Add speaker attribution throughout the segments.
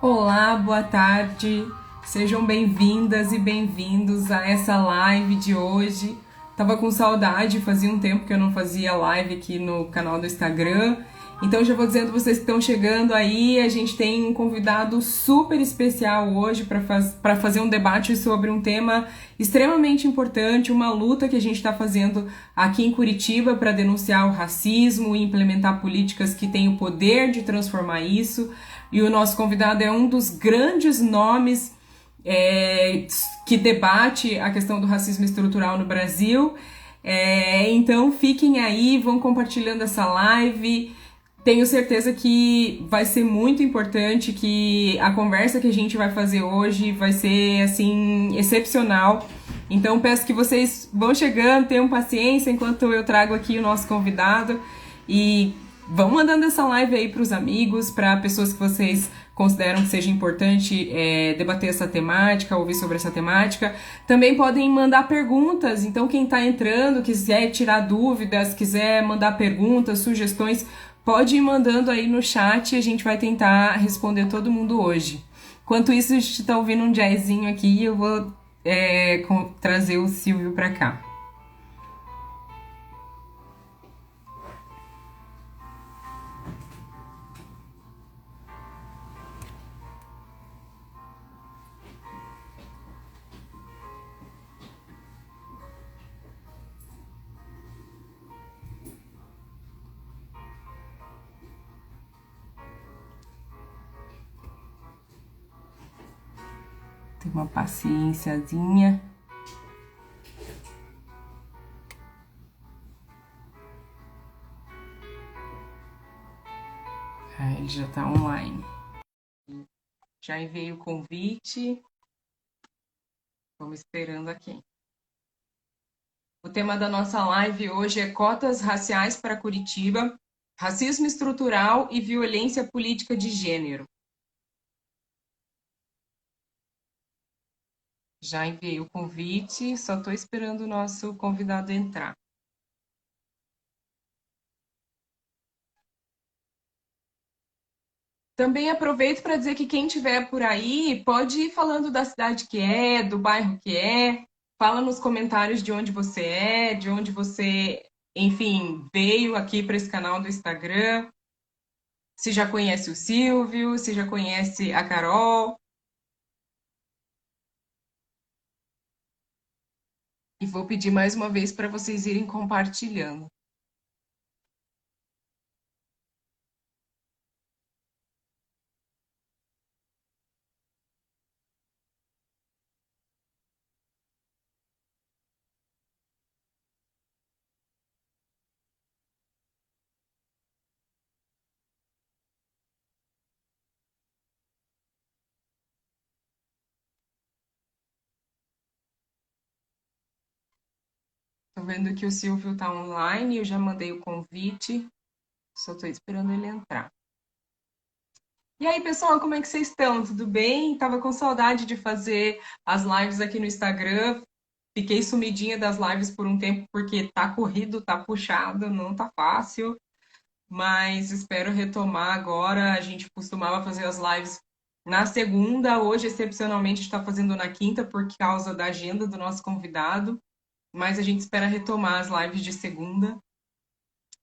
Speaker 1: Olá, boa tarde. Sejam bem-vindas e bem-vindos a essa live de hoje. Tava com saudade, fazia um tempo que eu não fazia live aqui no canal do Instagram. Então já vou dizendo vocês que estão chegando aí, a gente tem um convidado super especial hoje para fazer um debate sobre um tema extremamente importante, uma luta que a gente está fazendo aqui em Curitiba para denunciar o racismo e implementar políticas que têm o poder de transformar isso. E o nosso convidado é um dos grandes nomes que debate a questão do racismo estrutural no Brasil. Então fiquem aí, vão compartilhando essa live. Tenho certeza que vai ser muito importante, que a conversa que a gente vai fazer hoje vai ser assim excepcional. Então peço que vocês vão chegando, tenham paciência enquanto eu trago aqui o nosso convidado e vão mandando essa live aí para os amigos, para pessoas que vocês consideram que seja importante debater essa temática, ouvir sobre essa temática. Também podem mandar perguntas, então quem está entrando, quiser tirar dúvidas, quiser mandar perguntas, sugestões, pode ir mandando aí no chat e a gente vai tentar responder todo mundo hoje. Enquanto isso, a gente está ouvindo um jazzinho aqui e eu vou trazer o Silvio para cá. Tem uma paciênciazinha. Ele já está online. Já enviei o convite. Vamos esperando aqui. O tema da nossa live hoje é cotas raciais para Curitiba, racismo estrutural e violência política de gênero. Já enviei o convite, só estou esperando o nosso convidado entrar. Também aproveito para dizer que quem estiver por aí pode ir falando da cidade que é, do bairro que é. Fala nos comentários de onde você é, de onde você, enfim, veio aqui para esse canal do Instagram. Se já conhece o Silvio, se já conhece a Carol. E vou pedir mais uma vez para vocês irem compartilhando. Estou vendo que o Silvio está online, eu já mandei o convite, só estou esperando ele entrar. E aí, pessoal, como é que vocês estão? Tudo bem? Tava com saudade de fazer as lives aqui no Instagram. Fiquei sumidinha das lives por um tempo porque tá corrido, tá puxado, não tá fácil, mas espero retomar agora. A gente costumava fazer as lives na segunda, hoje excepcionalmente está fazendo na quinta por causa da agenda do nosso convidado, mas a gente espera retomar as lives de segunda.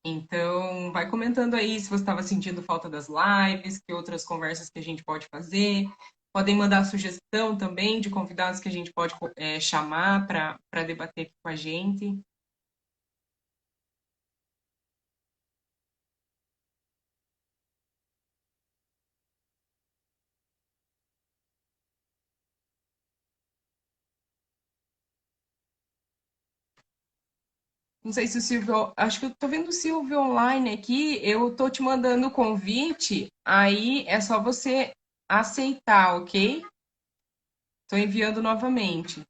Speaker 1: Então, vai comentando aí se você estava sentindo falta das lives, que outras conversas que a gente pode fazer. Podem mandar sugestão também de convidados que a gente pode chamar para debater aqui com a gente. Não sei se o Silvio. Acho que eu tô vendo o Silvio online aqui. Eu tô te mandando o convite. Aí é só você aceitar, ok? Tô enviando novamente.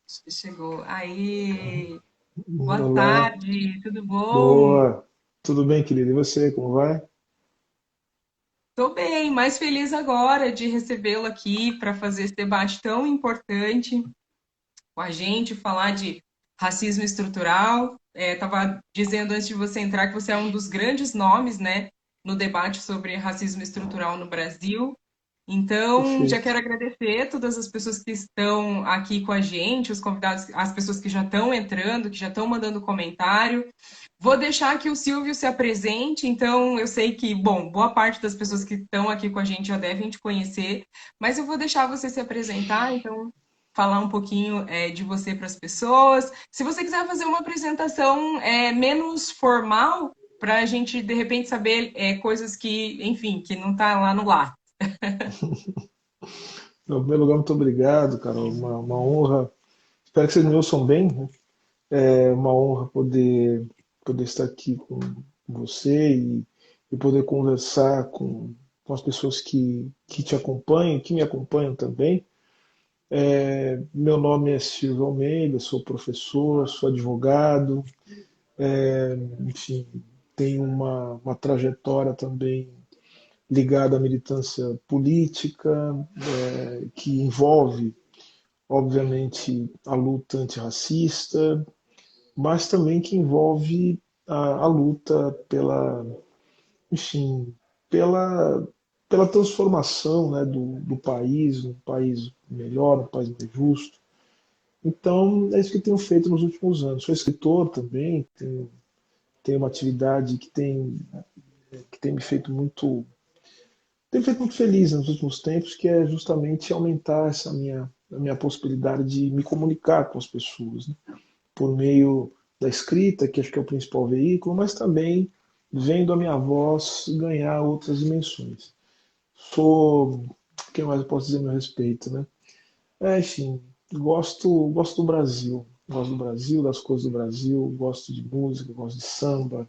Speaker 1: Acho que chegou. Aí, boa
Speaker 2: Olá,
Speaker 1: tarde, tudo bom?
Speaker 2: boa. Tudo bem, querido? E você, como vai?
Speaker 1: Tô bem, mais feliz agora de recebê-lo aqui para fazer esse debate tão importante. com a gente, falar de racismo estrutural. Estava dizendo antes de você entrar que você é um dos grandes nomes, né, no debate sobre racismo estrutural no Brasil. Então, já
Speaker 2: Perfeito.
Speaker 1: quero agradecer todas as pessoas que estão aqui com a gente, os convidados, as pessoas que já estão entrando, que já estão mandando comentário. Vou deixar que o Silvio se apresente, então eu sei que, bom, boa parte das pessoas que estão aqui com a gente já devem te conhecer, mas eu vou deixar você se apresentar, então falar um pouquinho de você para as pessoas. Se você quiser fazer uma apresentação menos formal, para a gente de repente saber coisas que, enfim, que não está lá no lá.
Speaker 2: Em primeiro lugar, muito obrigado, Carol. Uma honra. Espero que vocês me ouçam bem, né? É uma honra poder estar aqui com você e poder conversar com as pessoas que te acompanham, que me acompanham também. Meu nome é Silvio Almeida, sou professor, sou advogado, enfim, tenho uma trajetória também ligada à militância política, que envolve, obviamente, a luta antirracista, mas também que envolve a luta enfim, pela, pela transformação, né, do país, um país melhor, um país mais justo. Então, é isso que eu tenho feito nos últimos anos. Sou escritor também, tenho uma atividade que tem me feito muito, tem feito muito feliz nos últimos tempos, que é justamente aumentar a minha possibilidade de me comunicar com as pessoas, né? Por meio da escrita, que acho que é o principal veículo, mas também vendo a minha voz ganhar outras dimensões. Sou, o que mais eu posso dizer a meu respeito, né? Enfim, gosto do Brasil. Gosto do Brasil, das coisas do Brasil, gosto de música, gosto de samba,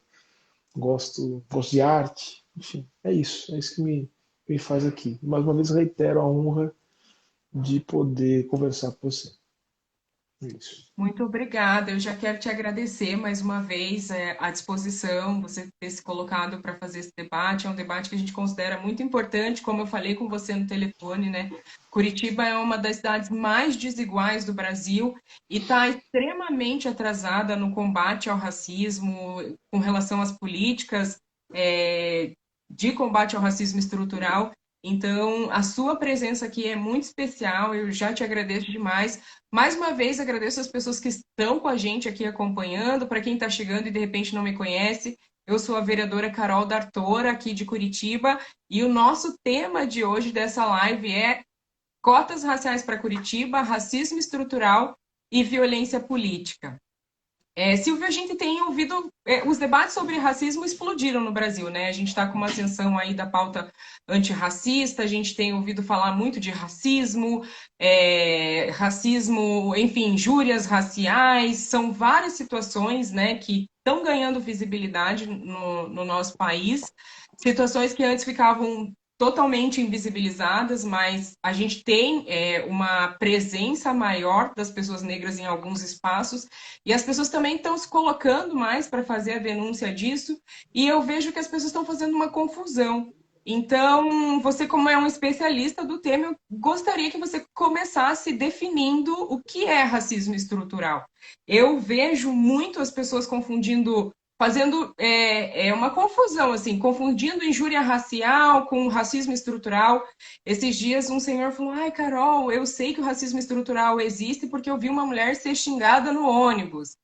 Speaker 2: gosto de arte. Enfim, é isso que me faz aqui. Mais uma vez reitero a honra de poder conversar com você. É isso.
Speaker 1: Muito obrigada. Eu já quero te agradecer mais uma vez a disposição, você ter se colocado para fazer esse debate. É um debate que a gente considera muito importante, como eu falei com você no telefone, né? Curitiba é uma das cidades mais desiguais do Brasil e está extremamente atrasada no combate ao racismo, com relação às políticas, de combate ao racismo estrutural. Então, a sua presença aqui é muito especial, eu já te agradeço demais. Mais uma vez, agradeço as pessoas que estão com a gente aqui acompanhando. Para quem está chegando e de repente não me conhece, eu sou a vereadora Carol D'Artora, aqui de Curitiba, e o nosso tema de hoje dessa live é cotas raciais para Curitiba, racismo estrutural e violência política. Silvia, a gente tem ouvido, os debates sobre racismo explodiram no Brasil, né? A gente está com uma ascensão aí da pauta antirracista, a gente tem ouvido falar muito de racismo, racismo, enfim, injúrias raciais, são várias situações, né, que estão ganhando visibilidade no nosso país, situações que antes ficavam totalmente invisibilizadas, mas a gente tem uma presença maior das pessoas negras em alguns espaços e as pessoas também estão se colocando mais para fazer a denúncia disso, e eu vejo que as pessoas estão fazendo uma confusão. Então, você, como é um especialista do tema, eu gostaria que você começasse definindo o que é racismo estrutural. Eu vejo muito as pessoas confundindo, fazendo uma confusão, assim, confundindo injúria racial com racismo estrutural. Esses dias um senhor falou: ai, Carol, eu sei que o racismo estrutural existe porque eu vi uma mulher ser xingada no ônibus.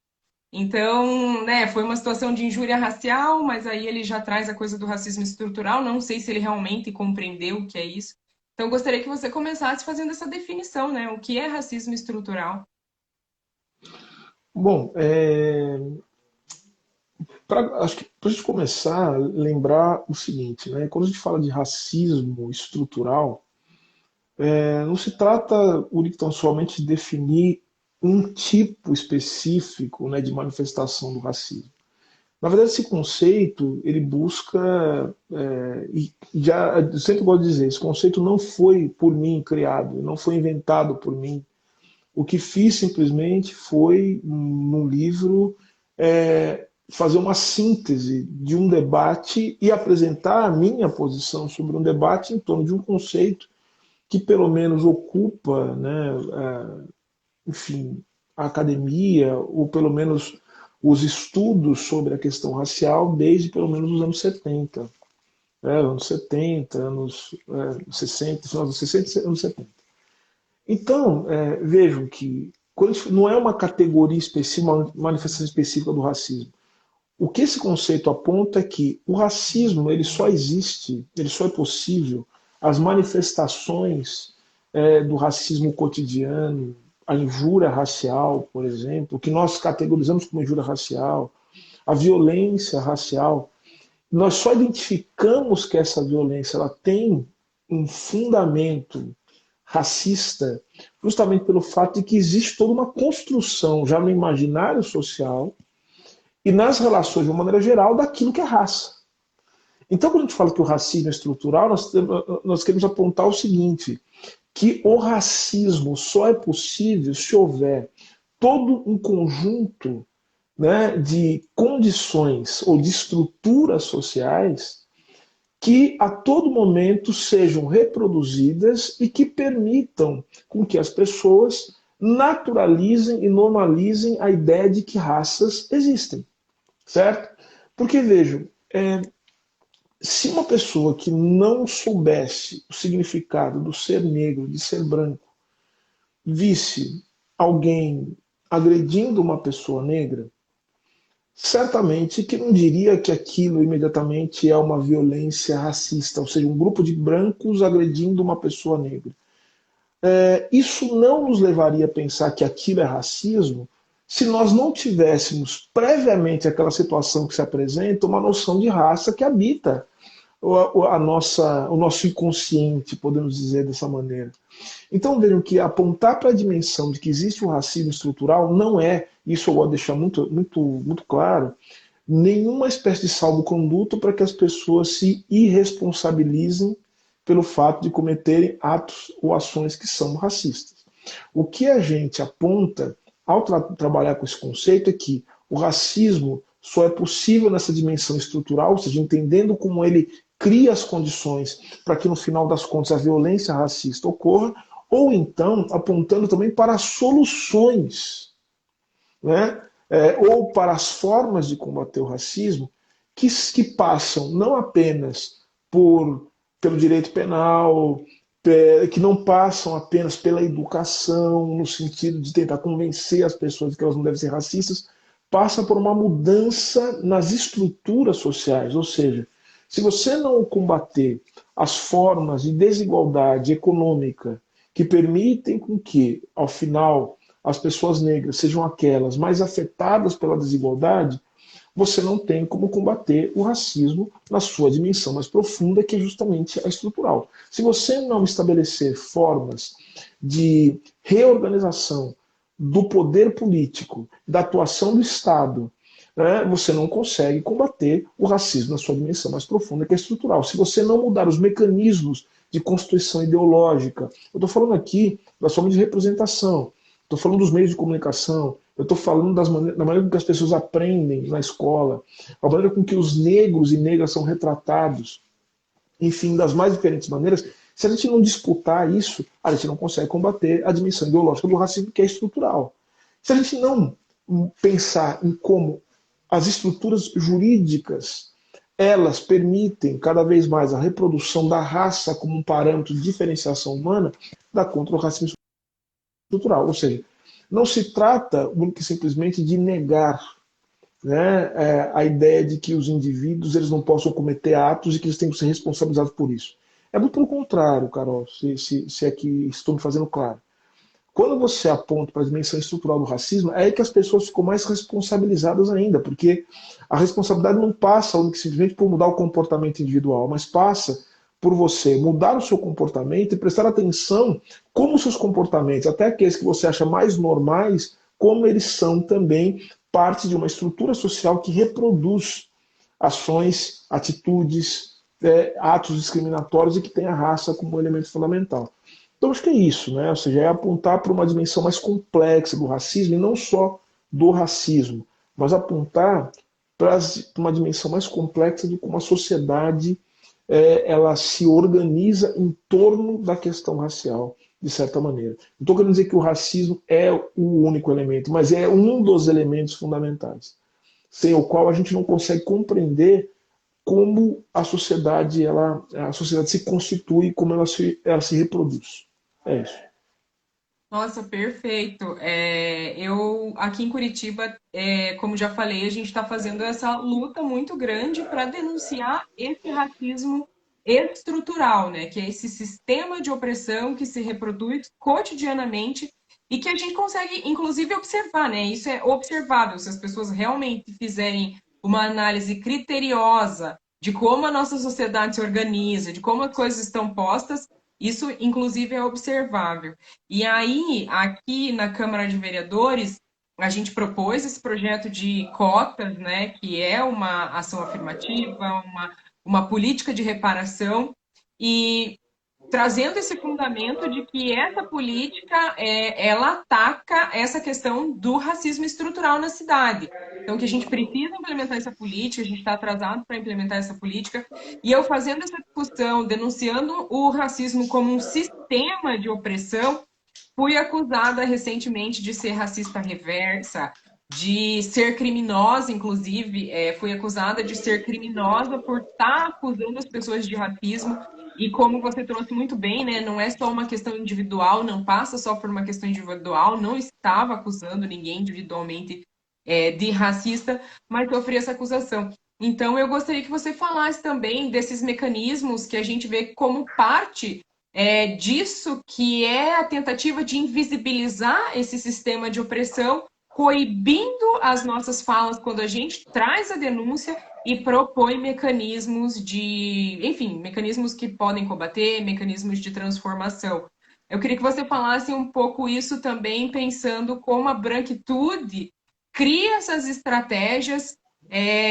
Speaker 1: Então, né, foi uma situação de injúria racial, mas aí ele já traz a coisa do racismo estrutural. Não sei se ele realmente compreendeu o que é isso. Então, eu gostaria que você começasse fazendo essa definição, né? O que é racismo estrutural?
Speaker 2: Bom, acho que para a gente começar, lembrar o seguinte, né? Quando a gente fala de racismo estrutural, não se trata tão somente de definir um tipo específico, né, de manifestação do racismo. Na verdade, esse conceito ele busca, e já eu sempre gosto de dizer, esse conceito não foi por mim criado, não foi inventado por mim. O que fiz simplesmente foi, num livro, fazer uma síntese de um debate e apresentar a minha posição sobre um debate em torno de um conceito que pelo menos ocupa, né, enfim, a academia, ou pelo menos os estudos sobre a questão racial desde pelo menos os anos 70. Anos 70, anos 60, final dos 60 anos 70. Então, vejam que não é uma categoria específica, uma manifestação específica do racismo. O que esse conceito aponta é que o racismo ele só existe, ele só é possível, as manifestações do racismo cotidiano, a injúria racial, por exemplo, o que nós categorizamos como injúria racial, a violência racial, nós só identificamos que essa violência ela tem um fundamento racista justamente pelo fato de que existe toda uma construção já no imaginário social e nas relações, de uma maneira geral, daquilo que é raça. Então, quando a gente fala que o racismo é estrutural, nós queremos apontar o seguinte, que o racismo só é possível se houver todo um conjunto, né, de condições ou de estruturas sociais que a todo momento sejam reproduzidas e que permitam com que as pessoas naturalizem e normalizem a ideia de que raças existem, certo? Porque, vejam, se uma pessoa que não soubesse o significado do ser negro, de ser branco, visse alguém agredindo uma pessoa negra, certamente que não diria que aquilo imediatamente é uma violência racista, ou seja, um grupo de brancos agredindo uma pessoa negra. Isso não nos levaria a pensar que aquilo é racismo se nós não tivéssemos previamente àquela situação que se apresenta uma noção de raça que habita o nosso inconsciente, podemos dizer dessa maneira. Então vejam que apontar para a dimensão de que existe um racismo estrutural não é, isso eu vou deixar muito claro, nenhuma espécie de salvo-conduto para que as pessoas se irresponsabilizem pelo fato de cometerem atos ou ações que são racistas. O que a gente aponta ao trabalhar com esse conceito é que o racismo só é possível nessa dimensão estrutural, ou seja, entendendo como ele cria as condições para que no final das contas a violência racista ocorra, ou então apontando também para soluções, né? Ou para as formas de combater o racismo que passam não apenas pelo direito penal, que não passam apenas pela educação, no sentido de tentar convencer as pessoas de que elas não devem ser racistas, passa por uma mudança nas estruturas sociais, ou seja, se você não combater as formas de desigualdade econômica que permitem com que, ao final, as pessoas negras sejam aquelas mais afetadas pela desigualdade, você não tem como combater o racismo na sua dimensão mais profunda, que é justamente a estrutural. Se você não estabelecer formas de reorganização do poder político, da atuação do Estado, você não consegue combater o racismo na sua dimensão mais profunda, que é estrutural. Se você não mudar os mecanismos de constituição ideológica, eu estou falando aqui das formas de representação, estou falando dos meios de comunicação, eu estou falando da maneira com que as pessoas aprendem na escola, a maneira com que os negros e negras são retratados, enfim, das mais diferentes maneiras. Se a gente não disputar isso, a gente não consegue combater a dimensão ideológica do racismo, que é estrutural. Se a gente não pensar em como as estruturas jurídicas elas permitem cada vez mais a reprodução da raça como um parâmetro de diferenciação humana, dá contra o racismo estrutural. Ou seja, não se trata única e simplesmente de negar, né, a ideia de que os indivíduos eles não possam cometer atos e que eles têm que ser responsabilizados por isso. É muito pelo contrário, Carol, se é que estou me fazendo claro. Quando você aponta para a dimensão estrutural do racismo, é aí que as pessoas ficam mais responsabilizadas ainda, porque a responsabilidade não passa única e simplesmente por mudar o comportamento individual, mas passa por você mudar o seu comportamento e prestar atenção como os seus comportamentos, até aqueles que você acha mais normais, como eles são também parte de uma estrutura social que reproduz ações, atitudes, atos discriminatórios e que tem a raça como elemento fundamental. Então acho que é isso, né? Ou seja, é apontar para uma dimensão mais complexa do racismo, e não só do racismo, mas apontar para uma dimensão mais complexa de como a sociedade ela se organiza em torno da questão racial de certa maneira. Não estou querendo dizer que o racismo é o único elemento, mas é um dos elementos fundamentais, sem o qual a gente não consegue compreender como a sociedade se constitui, como ela se reproduz. É isso.
Speaker 1: Nossa, perfeito. Eu aqui em Curitiba, como já falei, a gente está fazendo essa luta muito grande para denunciar esse racismo estrutural, né? Que é esse sistema de opressão que se reproduz cotidianamente e que a gente consegue, inclusive, observar, né? Isso é observável. Se as pessoas realmente fizerem uma análise criteriosa de como a nossa sociedade se organiza, de como as coisas estão postas, isso, inclusive, é observável. E aí, aqui na Câmara de Vereadores, a gente propôs esse projeto de cotas, né, que é uma ação afirmativa, uma política de reparação, e trazendo esse fundamento de que essa política ela ataca essa questão do racismo estrutural na cidade. Então, que a gente precisa implementar essa política, a gente está atrasado para implementar essa política, e eu fazendo essa discussão, denunciando o racismo como um sistema de opressão, fui acusada recentemente de ser racista reversa, de ser criminosa, inclusive, fui acusada de ser criminosa por estar acusando as pessoas de racismo. E como você trouxe muito bem, né, não é só uma questão individual, não passa só por uma questão individual, não estava acusando ninguém individualmente de racista, mas sofri essa acusação. Então, eu gostaria que você falasse também desses mecanismos que a gente vê como parte disso que é a tentativa de invisibilizar esse sistema de opressão, coibindo as nossas falas quando a gente traz a denúncia e propõe mecanismos de, enfim, mecanismos que podem combater, mecanismos de transformação. Eu queria que você falasse um pouco isso também, pensando como a branquitude cria essas estratégias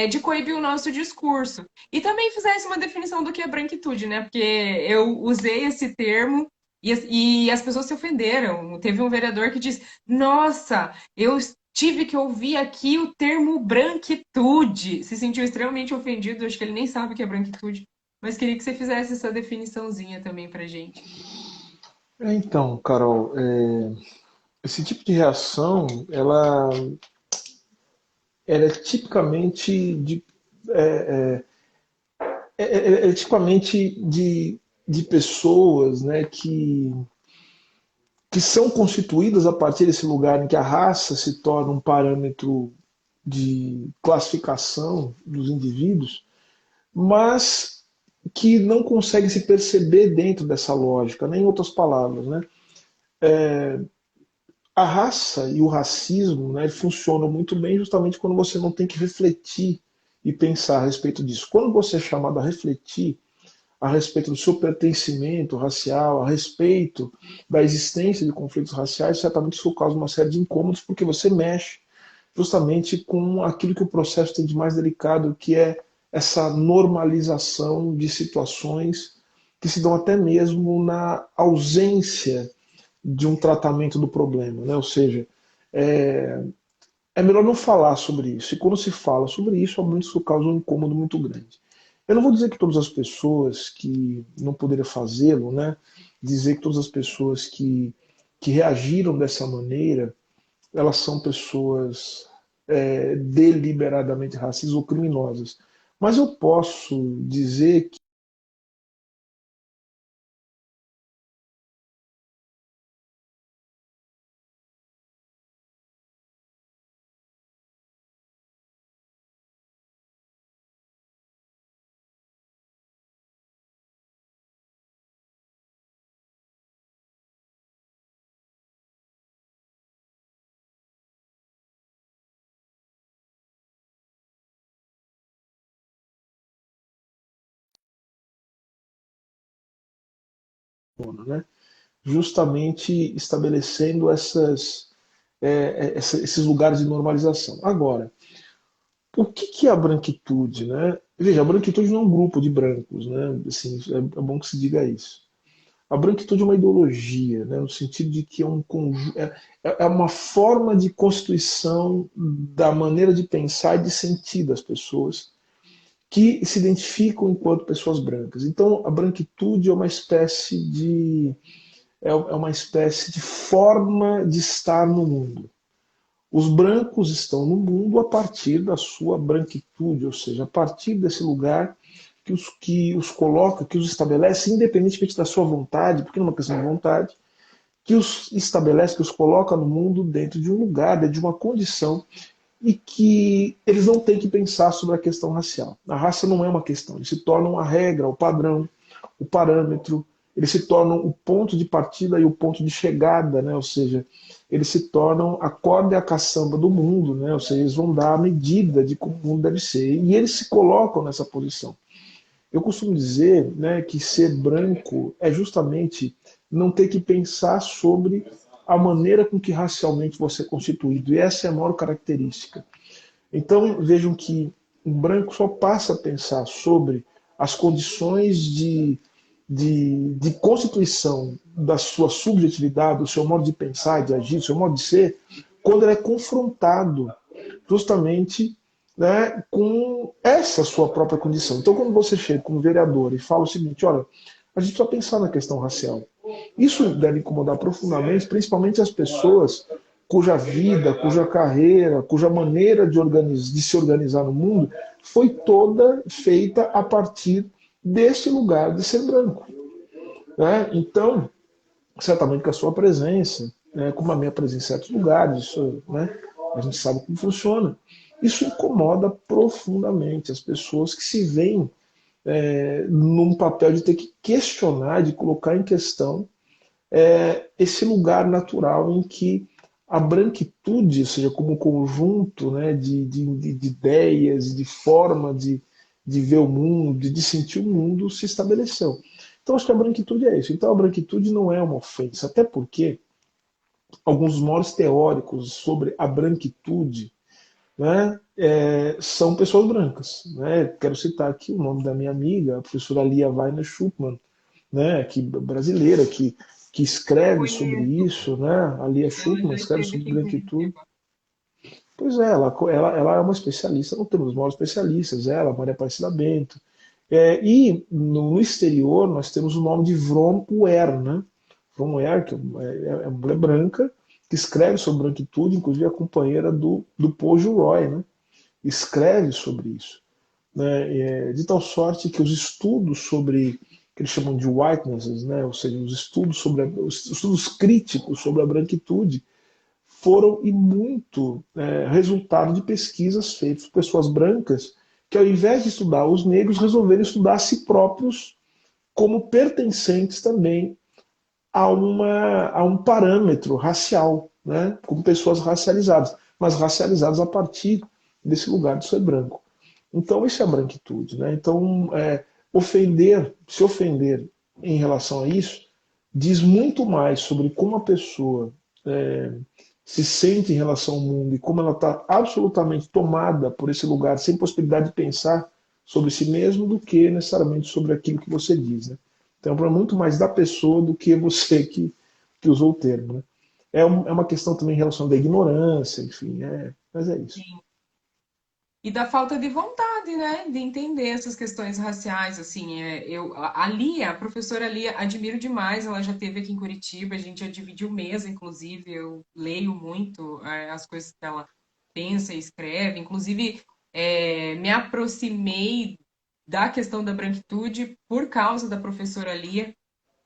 Speaker 1: de coibir o nosso discurso. E também fizesse uma definição do que é branquitude, né? Porque eu usei esse termo e as pessoas se ofenderam. Teve um vereador que disse: Nossa, eu tive que ouvir aqui o termo branquitude. Se sentiu extremamente ofendido, acho que ele nem sabe o que é branquitude. Mas queria que você fizesse essa definiçãozinha também pra gente.
Speaker 2: Então, Carol, esse tipo de reação, ela é tipicamente é tipicamente de pessoas, né, que são constituídas a partir desse lugar em que a raça se torna um parâmetro de classificação dos indivíduos, mas que não conseguem se perceber dentro dessa lógica, nem em outras palavras, né? A raça e o racismo, né, funcionam muito bem justamente quando você não tem que refletir e pensar a respeito disso. Quando você é chamado a refletir a respeito do seu pertencimento racial, a respeito da existência de conflitos raciais, certamente isso causa uma série de incômodos, porque você mexe justamente com aquilo que o processo tem de mais delicado, que é essa normalização de situações que se dão até mesmo na ausência de um tratamento do problema, né? Ou seja, é, é melhor não falar sobre isso. E quando se fala sobre isso, obviamente isso causa um incômodo muito grande. Eu não vou dizer que todas as pessoas que não poderiam fazê-lo, né? Dizer que todas as pessoas que reagiram dessa maneira, elas são pessoas deliberadamente racistas ou criminosas. Mas eu posso dizer que né? Justamente estabelecendo esses lugares de normalização. Agora, o que é a branquitude, né? Veja, a branquitude não é um grupo de brancos, né? Assim, é bom que se diga isso. A branquitude é uma ideologia, né? No sentido de que é uma forma de constituição da maneira de pensar e de sentir das pessoas que se identificam enquanto pessoas brancas. Então, a branquitude é uma espécie é uma espécie de forma de estar no mundo. Os brancos estão no mundo a partir da sua branquitude, ou seja, a partir desse lugar que os coloca, que os estabelece, independentemente da sua vontade, porque não é uma questão de vontade, que os estabelece, que os coloca no mundo dentro de um lugar, dentro de uma condição, e que eles não têm que pensar sobre a questão racial. A raça não é uma questão, eles se tornam a regra, o padrão, o parâmetro, eles se tornam o ponto de partida e o ponto de chegada, né? Ou seja, eles se tornam a corda e a caçamba do mundo, né? Ou seja, eles vão dar a medida de como o mundo deve ser, e eles se colocam nessa posição. Eu costumo dizer, né, que ser branco é justamente não ter que pensar sobre a maneira com que racialmente você é constituído. E essa é a maior característica. Então, vejam que o branco só passa a pensar sobre as condições de constituição da sua subjetividade, do seu modo de pensar, de agir, do seu modo de ser, quando ele é confrontado justamente, né, com essa sua própria condição. Então, quando você chega como vereador e fala o seguinte, olha, a gente precisa pensar na questão racial. Isso deve incomodar profundamente, principalmente as pessoas cuja vida, cuja carreira, cuja maneira de se organizar no mundo foi toda feita a partir desse lugar de ser branco. Né? Então, certamente com a sua presença, né, como a minha presença em certos lugares, isso, né, a gente sabe como funciona. Isso incomoda profundamente as pessoas que se veem num papel de ter que questionar, de colocar em questão esse lugar natural em que a branquitude, ou seja, como conjunto, né, de ideias, de forma de ver o mundo, de sentir o mundo, se estabeleceu. Então, acho que a branquitude é isso. Então, a branquitude não é uma ofensa, até porque alguns dos maiores teóricos sobre a branquitude, né, são pessoas brancas. Né? Quero citar aqui o nome da minha amiga, a professora Lia Weiner Schuckmann, né, que brasileira, que
Speaker 1: Eu
Speaker 2: escreve sobre
Speaker 1: conheço,
Speaker 2: isso, né? A Lia
Speaker 1: ela
Speaker 2: Schuckmann
Speaker 1: já
Speaker 2: escreve
Speaker 1: esteve
Speaker 2: sobre
Speaker 1: aqui em
Speaker 2: branquitude.
Speaker 1: Curitiba.
Speaker 2: Pois é, ela é uma especialista, não temos os maiores especialistas, ela, Maria Aparecida Bento. E no exterior nós temos o nome de Vrom Uer, né? Vrom Uer, que é uma mulher branca, que escreve sobre branquitude, inclusive a companheira do Paul Gilroy, né? Escreve sobre isso. Né? De tal sorte que os estudos sobre, que eles chamam de whitenesses, né? Ou seja, os estudos críticos sobre a branquitude, foram e muito resultado de pesquisas feitas por pessoas brancas que, ao invés de estudar os negros, resolveram estudar a si próprios como pertencentes também a um parâmetro racial, né? Como pessoas racializadas, mas racializadas a partir desse lugar de ser branco. Então, isso é a branquitude. Né? Então, se ofender em relação a isso, diz muito mais sobre como a pessoa é, se sente em relação ao mundo e como ela está absolutamente tomada por esse lugar, sem possibilidade de pensar sobre si mesmo, do que necessariamente sobre aquilo que você diz. Né? Então, é um problema muito mais da pessoa do que você que usou o termo. Né? É uma questão também em relação da ignorância, enfim, mas é isso.
Speaker 1: Sim. E da falta de vontade, né, de entender essas questões raciais, assim, a Lia, a professora Lia, admiro demais, ela já esteve aqui em Curitiba, a gente já dividiu mesa, inclusive, eu leio muito as coisas que ela pensa e escreve, inclusive me aproximei da questão da branquitude por causa da professora Lia,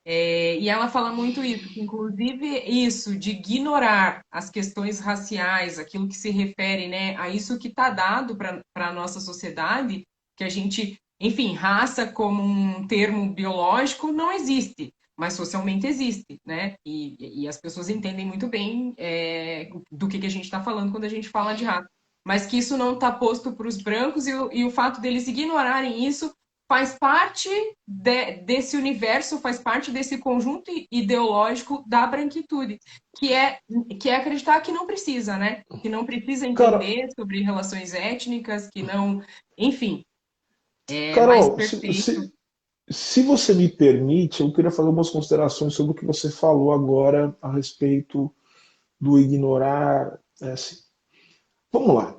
Speaker 1: e ela fala muito isso, que inclusive isso de ignorar as questões raciais, aquilo que se refere, né, a isso que está dado para a nossa sociedade, que a gente, enfim, raça como um termo biológico não existe, mas socialmente existe, né? E as pessoas entendem muito bem do que a gente está falando quando a gente fala de raça. Mas que isso não está posto para os brancos e o fato deles ignorarem isso faz parte desse universo, faz parte desse conjunto ideológico da branquitude, que é, que é acreditar que não precisa, né? Que não precisa
Speaker 2: Cara,
Speaker 1: entender sobre relações étnicas, que não. Enfim, é mais
Speaker 2: Carol,
Speaker 1: perfeito.
Speaker 2: se você me permite, eu queria fazer algumas considerações sobre o que você falou agora a respeito do ignorar. Assim. Vamos lá.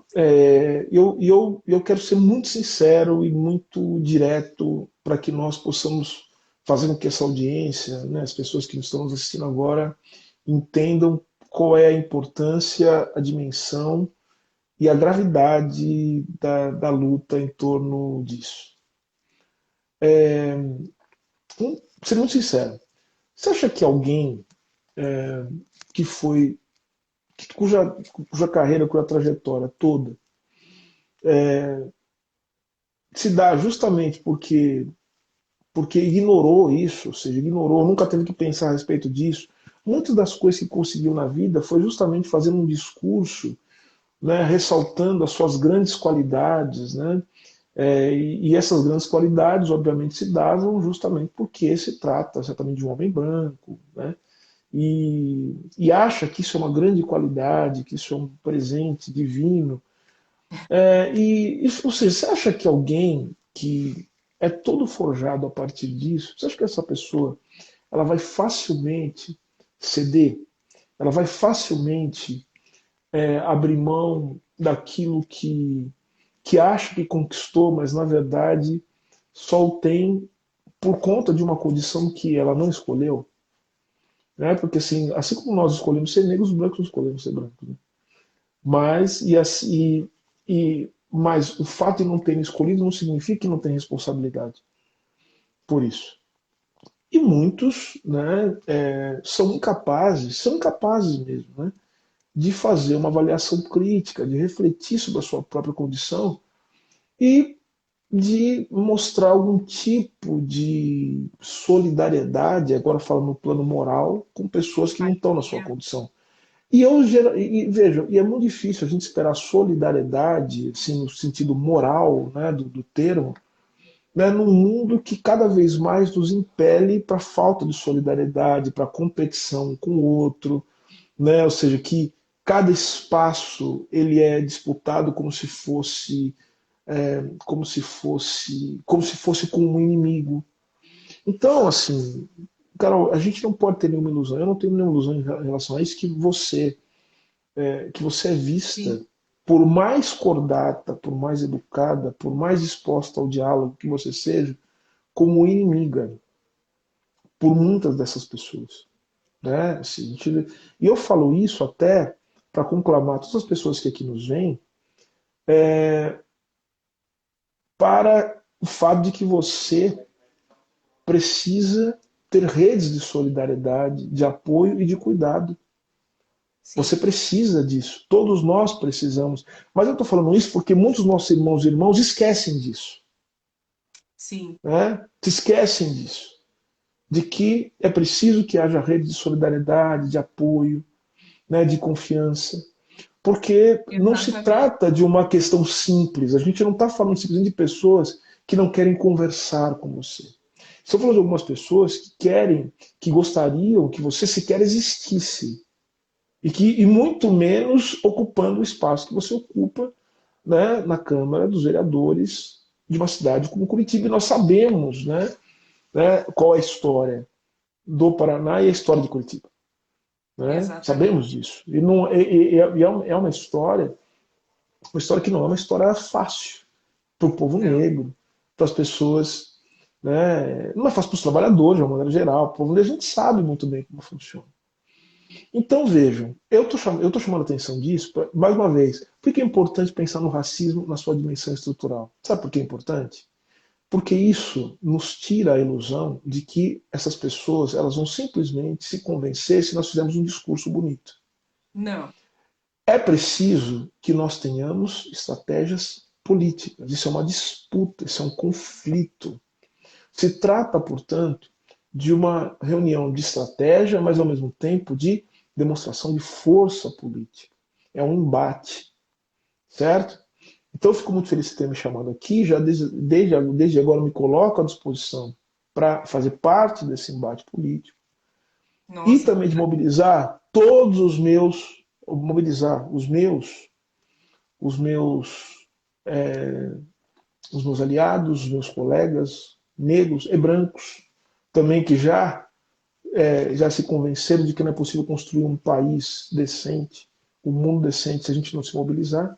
Speaker 2: Eu quero ser muito sincero e muito direto para que nós possamos fazer com que essa audiência, né, as pessoas que estão nos assistindo agora, entendam qual é a importância, a dimensão e a gravidade da luta em torno disso. Vou ser muito sincero. Você acha que alguém que foi, cuja carreira, cuja trajetória toda se dá justamente porque ignorou isso, ou seja, ignorou, nunca teve que pensar a respeito disso. Muitas das coisas que conseguiu na vida foi justamente fazendo um discurso, né, ressaltando as suas grandes qualidades, né, e essas grandes qualidades, obviamente, se davam justamente porque se trata certamente de um homem branco, né, e acha que isso é uma grande qualidade, que isso é um presente divino. Ou seja, você acha que alguém que é todo forjado a partir disso, você acha que essa pessoa ela vai facilmente ceder? Ela vai facilmente abrir mão daquilo que acha que conquistou, mas na verdade só o tem por conta de uma condição que ela não escolheu? Né? Porque assim como nós escolhemos ser negros, os brancos não escolhemos ser brancos. Né? Mas, mas o fato de não terem escolhido não significa que não tem responsabilidade por isso. E muitos, né, são incapazes mesmo, né, de fazer uma avaliação crítica, de refletir sobre a sua própria condição e de mostrar algum tipo de solidariedade, agora falando no plano moral, com pessoas que não estão na sua condição. Veja, e é muito difícil a gente esperar solidariedade, assim, no sentido moral, né, do termo, né, num mundo que cada vez mais nos impele para a falta de solidariedade, para a competição com o outro, né, ou seja, que cada espaço ele é disputado como se fosse com um inimigo. Então, assim, Carol, a gente não pode ter nenhuma ilusão. Eu não tenho nenhuma ilusão em relação a isso que você é vista,
Speaker 1: Sim,
Speaker 2: por mais cordata, por mais educada, por mais disposta ao diálogo que você seja, como inimiga por muitas dessas pessoas. Né? Assim, e eu falo isso até para conclamar todas as pessoas que aqui nos veem para o fato de que você precisa ter redes de solidariedade, de apoio e de cuidado. Você
Speaker 1: sim,
Speaker 2: precisa disso. Todos nós precisamos. Mas eu estou falando isso porque muitos dos nossos irmãos e irmãos esquecem disso.
Speaker 1: sim,
Speaker 2: Né? Se esquecem disso. De que é preciso que haja rede de solidariedade, de apoio, né, de confiança. Porque não se
Speaker 1: exatamente.
Speaker 2: trata de uma questão simples. A gente não está falando simplesmente de pessoas que não querem conversar com você. Estou falando de algumas pessoas que querem, que gostariam que você sequer existisse. E muito menos ocupando o espaço que você ocupa, né, na Câmara dos Vereadores de uma cidade como Curitiba. E nós sabemos, né, qual é a história do Paraná e a história de Curitiba. Né? Sabemos
Speaker 1: Exatamente.
Speaker 2: disso. E, não, é uma história que não é uma história fácil para o povo
Speaker 1: Não.
Speaker 2: negro, para as pessoas. Né? Não é fácil para os trabalhadores, de uma maneira geral. O povo negro, a gente sabe muito bem como funciona. Então vejam, eu tô chamando a atenção disso, mais uma vez, por que é importante pensar no racismo na sua dimensão estrutural? Sabe por que é importante? Porque isso nos tira a ilusão de que essas pessoas elas vão simplesmente se convencer se nós fizermos um discurso bonito.
Speaker 1: Não.
Speaker 2: É preciso que nós tenhamos estratégias políticas. Isso é uma disputa, isso é um conflito. Se trata, portanto, de uma reunião de estratégia, mas ao mesmo tempo de demonstração de força política. É um embate, certo? Então eu fico muito feliz de ter me chamado aqui, já desde agora me coloco à disposição para fazer parte desse embate político e
Speaker 1: Nossa,
Speaker 2: também de mobilizar todos os meus, é, os meus aliados, os meus colegas negros e brancos, também que já se convenceram de que não é possível construir um país decente, um mundo decente, se a gente não se mobilizar,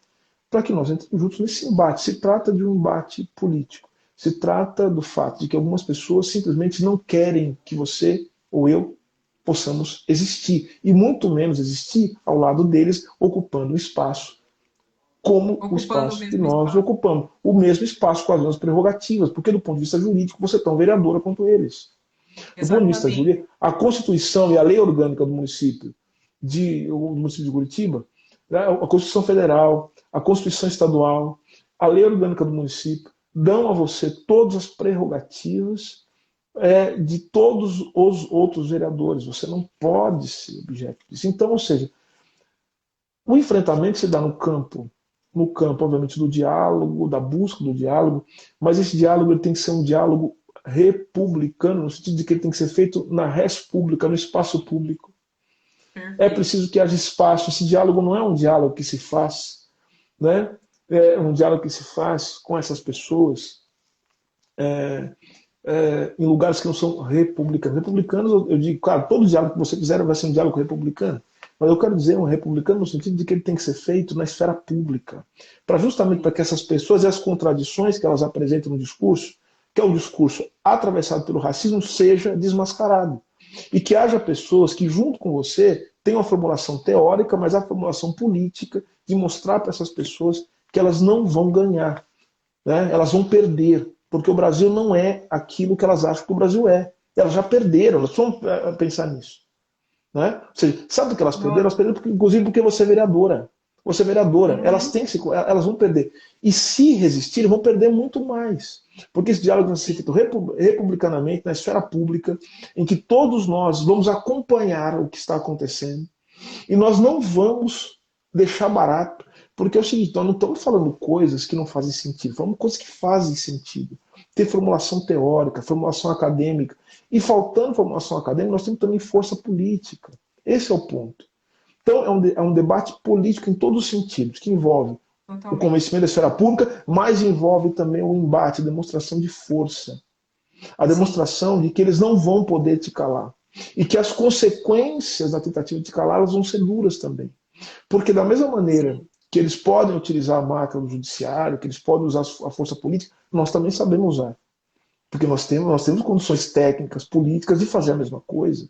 Speaker 2: para que nós entremos juntos nesse embate. Se trata de um embate político. Se trata do fato de que algumas pessoas simplesmente não querem que você ou eu possamos existir, e muito menos existir ao lado deles, ocupando um espaço como o
Speaker 1: Ocupando o
Speaker 2: espaço que
Speaker 1: mesmo
Speaker 2: nós
Speaker 1: espaço.
Speaker 2: ocupamos. O mesmo espaço com as mesmas prerrogativas, porque do ponto de vista jurídico você é tão vereadora quanto eles. Do ponto de vista
Speaker 1: Exatamente.
Speaker 2: jurídico, a Constituição e a lei orgânica do município de Curitiba, né, a Constituição Federal, a Constituição Estadual, a lei orgânica do município, dão a você todas as prerrogativas de todos os outros vereadores. Você não pode ser objeto disso. Então, ou seja, o enfrentamento se dá no campo, obviamente, do diálogo, da busca do diálogo, mas esse diálogo ele tem que ser um diálogo republicano, no sentido de que ele tem que ser feito na res pública, no espaço público. É
Speaker 1: Perfeito.
Speaker 2: preciso que haja espaço. Esse diálogo não é um diálogo que se faz, né? É um diálogo que se faz com essas pessoas em lugares que não são republicanos. Republicanos, eu digo, claro, todo diálogo que você fizer vai ser um diálogo republicano, mas eu quero dizer um republicano no sentido de que ele tem que ser feito na esfera pública, para justamente para que essas pessoas e as contradições que elas apresentam no discurso, que é um discurso atravessado pelo racismo, seja desmascarado. E que haja pessoas que, junto com você, tenham a formulação teórica, mas a formulação política de mostrar para essas pessoas que elas não vão ganhar, né? Elas vão perder, porque o Brasil não é aquilo que elas acham que o Brasil é. Elas já perderam, elas vão pensar nisso. Né? Ou seja, sabe do que elas perderam?
Speaker 1: Nossa.
Speaker 2: Elas perderam, inclusive, porque você é vereadora. Você é vereadora. Elas,
Speaker 1: Uhum.
Speaker 2: têm que elas vão perder. E se resistirem, vão perder muito mais. Porque esse diálogo vai ser feito republicanamente, na esfera pública, em que todos nós vamos acompanhar o que está acontecendo. E nós não vamos deixar barato. Porque é o seguinte, nós não estamos falando coisas que não fazem sentido, falamos coisas que fazem sentido. Ter formulação teórica, formulação acadêmica. E faltando formulação acadêmica, nós temos também força política. Esse é o ponto. Então, é um debate político em todos os sentidos, que envolve o
Speaker 1: Totalmente.
Speaker 2: convencimento da esfera pública, mas envolve também o embate, a demonstração de força. A
Speaker 1: Sim.
Speaker 2: demonstração de que eles não vão poder te calar. E que as consequências da tentativa de calar elas vão ser duras também. Porque da mesma maneira
Speaker 1: Sim.
Speaker 2: que eles podem utilizar a máquina do judiciário, que eles podem usar a força política, nós também sabemos usar. Porque nós temos condições técnicas, políticas de fazer a mesma coisa.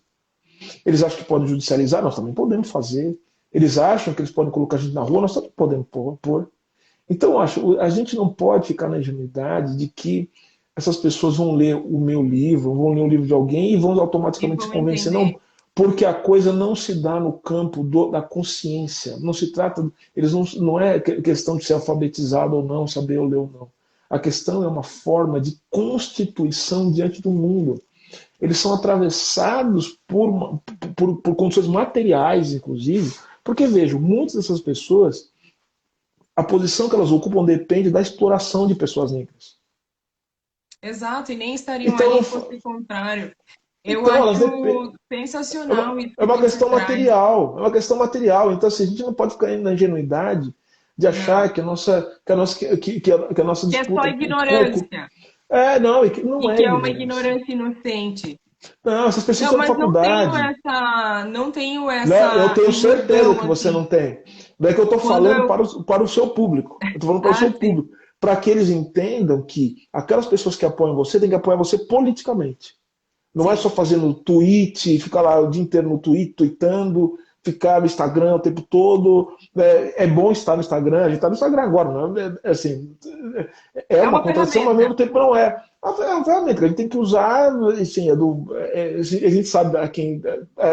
Speaker 2: Eles acham que podem judicializar, nós também podemos fazer. Eles acham que eles podem colocar a gente na rua, nós também podemos pôr. Então, eu acho, a gente não pode ficar na ingenuidade de que essas pessoas vão ler o meu livro, vão ler o livro de alguém e vão
Speaker 1: E
Speaker 2: automaticamente se
Speaker 1: vão
Speaker 2: convencer. Não,
Speaker 1: entender.
Speaker 2: porque a coisa não se dá no campo da consciência. Não se trata, eles não é questão de ser alfabetizado ou não, saber ler ou não. A questão é uma forma de constituição diante do mundo. Eles são atravessados por condições materiais, inclusive, porque, vejo, muitas dessas pessoas, a posição que elas ocupam depende da exploração de pessoas negras.
Speaker 1: Exato, e nem estariam
Speaker 2: Então,
Speaker 1: ali fosse o contrário. Eu
Speaker 2: então elas
Speaker 1: acho
Speaker 2: dependem.
Speaker 1: sensacional isso
Speaker 2: É
Speaker 1: que
Speaker 2: uma
Speaker 1: você
Speaker 2: questão
Speaker 1: traz.
Speaker 2: material, é uma questão material. Então, assim, a gente não pode ficar na ingenuidade de achar
Speaker 1: Não.
Speaker 2: que a nossa
Speaker 1: Que é só
Speaker 2: disputa
Speaker 1: ignorância.
Speaker 2: não, e que não
Speaker 1: E
Speaker 2: é
Speaker 1: que é uma
Speaker 2: ignorância.
Speaker 1: ignorância inocente.
Speaker 2: Não, essas pessoas
Speaker 1: Não,
Speaker 2: estão na
Speaker 1: mas
Speaker 2: faculdade.
Speaker 1: não tenho
Speaker 2: Né? Eu
Speaker 1: essa
Speaker 2: tenho certeza
Speaker 1: ilusão,
Speaker 2: que você
Speaker 1: assim.
Speaker 2: não tem. Daí que eu estou
Speaker 1: Quando
Speaker 2: falando
Speaker 1: eu.
Speaker 2: para o seu público. Eu estou falando para o
Speaker 1: Ah,
Speaker 2: seu
Speaker 1: sim.
Speaker 2: público. Para que eles entendam que aquelas pessoas que apoiam você têm que apoiar você politicamente. Não é só
Speaker 1: Sim.
Speaker 2: fazendo tweet, ficar lá o dia inteiro no tweetando, ficar no Instagram o tempo todo. É bom estar no Instagram, a gente está no Instagram agora, não assim, é
Speaker 1: É
Speaker 2: uma
Speaker 1: uma
Speaker 2: contradição, mas ao mesmo
Speaker 1: ferramenta.
Speaker 2: tempo não é. É uma ferramenta que a gente tem que usar, assim, a gente sabe a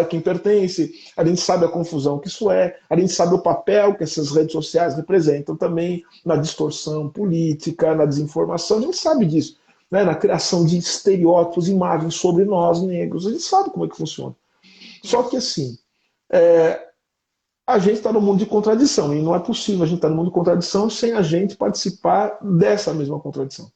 Speaker 2: quem pertence, a gente sabe a confusão que isso é, a gente sabe o papel que essas redes sociais representam também na distorção política, na desinformação, a gente sabe disso, né? Na criação de estereótipos, imagens sobre nós negros, a gente sabe como é que funciona. Só
Speaker 1: Sim.
Speaker 2: que assim, é, a gente está no mundo de contradição, e não é possível a gente estar no mundo de contradição sem a gente participar dessa mesma contradição.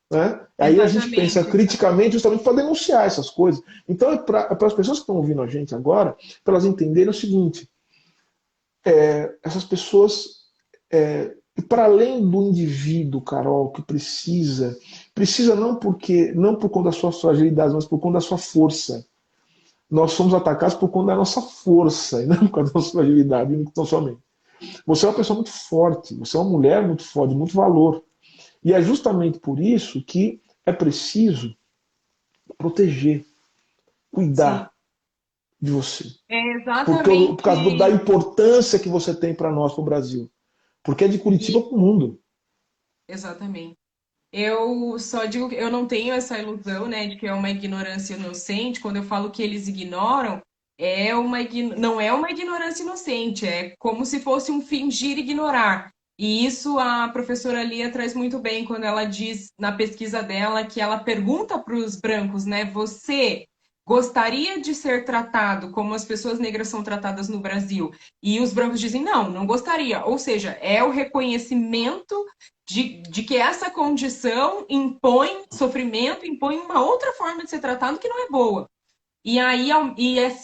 Speaker 2: Né? Aí a gente pensa
Speaker 1: Exatamente.
Speaker 2: criticamente justamente para denunciar essas coisas. Então, para as pessoas que estão ouvindo a gente agora, para elas entenderem o seguinte: essas pessoas, para além do indivíduo, Carol, que precisa não por conta das suas fragilidades, mas por conta da sua força. Nós somos atacados por conta da nossa força, e não por causa da nossa fragilidade, não somente. Você é uma pessoa muito forte, você é uma mulher muito forte, de muito valor. E é justamente por isso que é preciso proteger,
Speaker 1: Sim,
Speaker 2: cuidar de você.
Speaker 1: é
Speaker 2: Por causa da
Speaker 1: exatamente,
Speaker 2: importância que você tem para nós, para o Brasil. Porque é de Curitiba para o mundo.
Speaker 1: exatamente. Eu só digo que eu não tenho essa ilusão, né, de que é uma ignorância inocente. Quando eu falo que eles ignoram, não é uma ignorância inocente, é como se fosse um fingir ignorar. E isso a professora Lia traz muito bem quando ela diz na pesquisa dela que ela pergunta para os brancos, né, você gostaria de ser tratado como as pessoas negras são tratadas no Brasil? E os brancos dizem, não, não gostaria. Ou seja, é o reconhecimento de que essa condição impõe sofrimento, impõe uma outra forma de ser tratado que não é boa. E aí,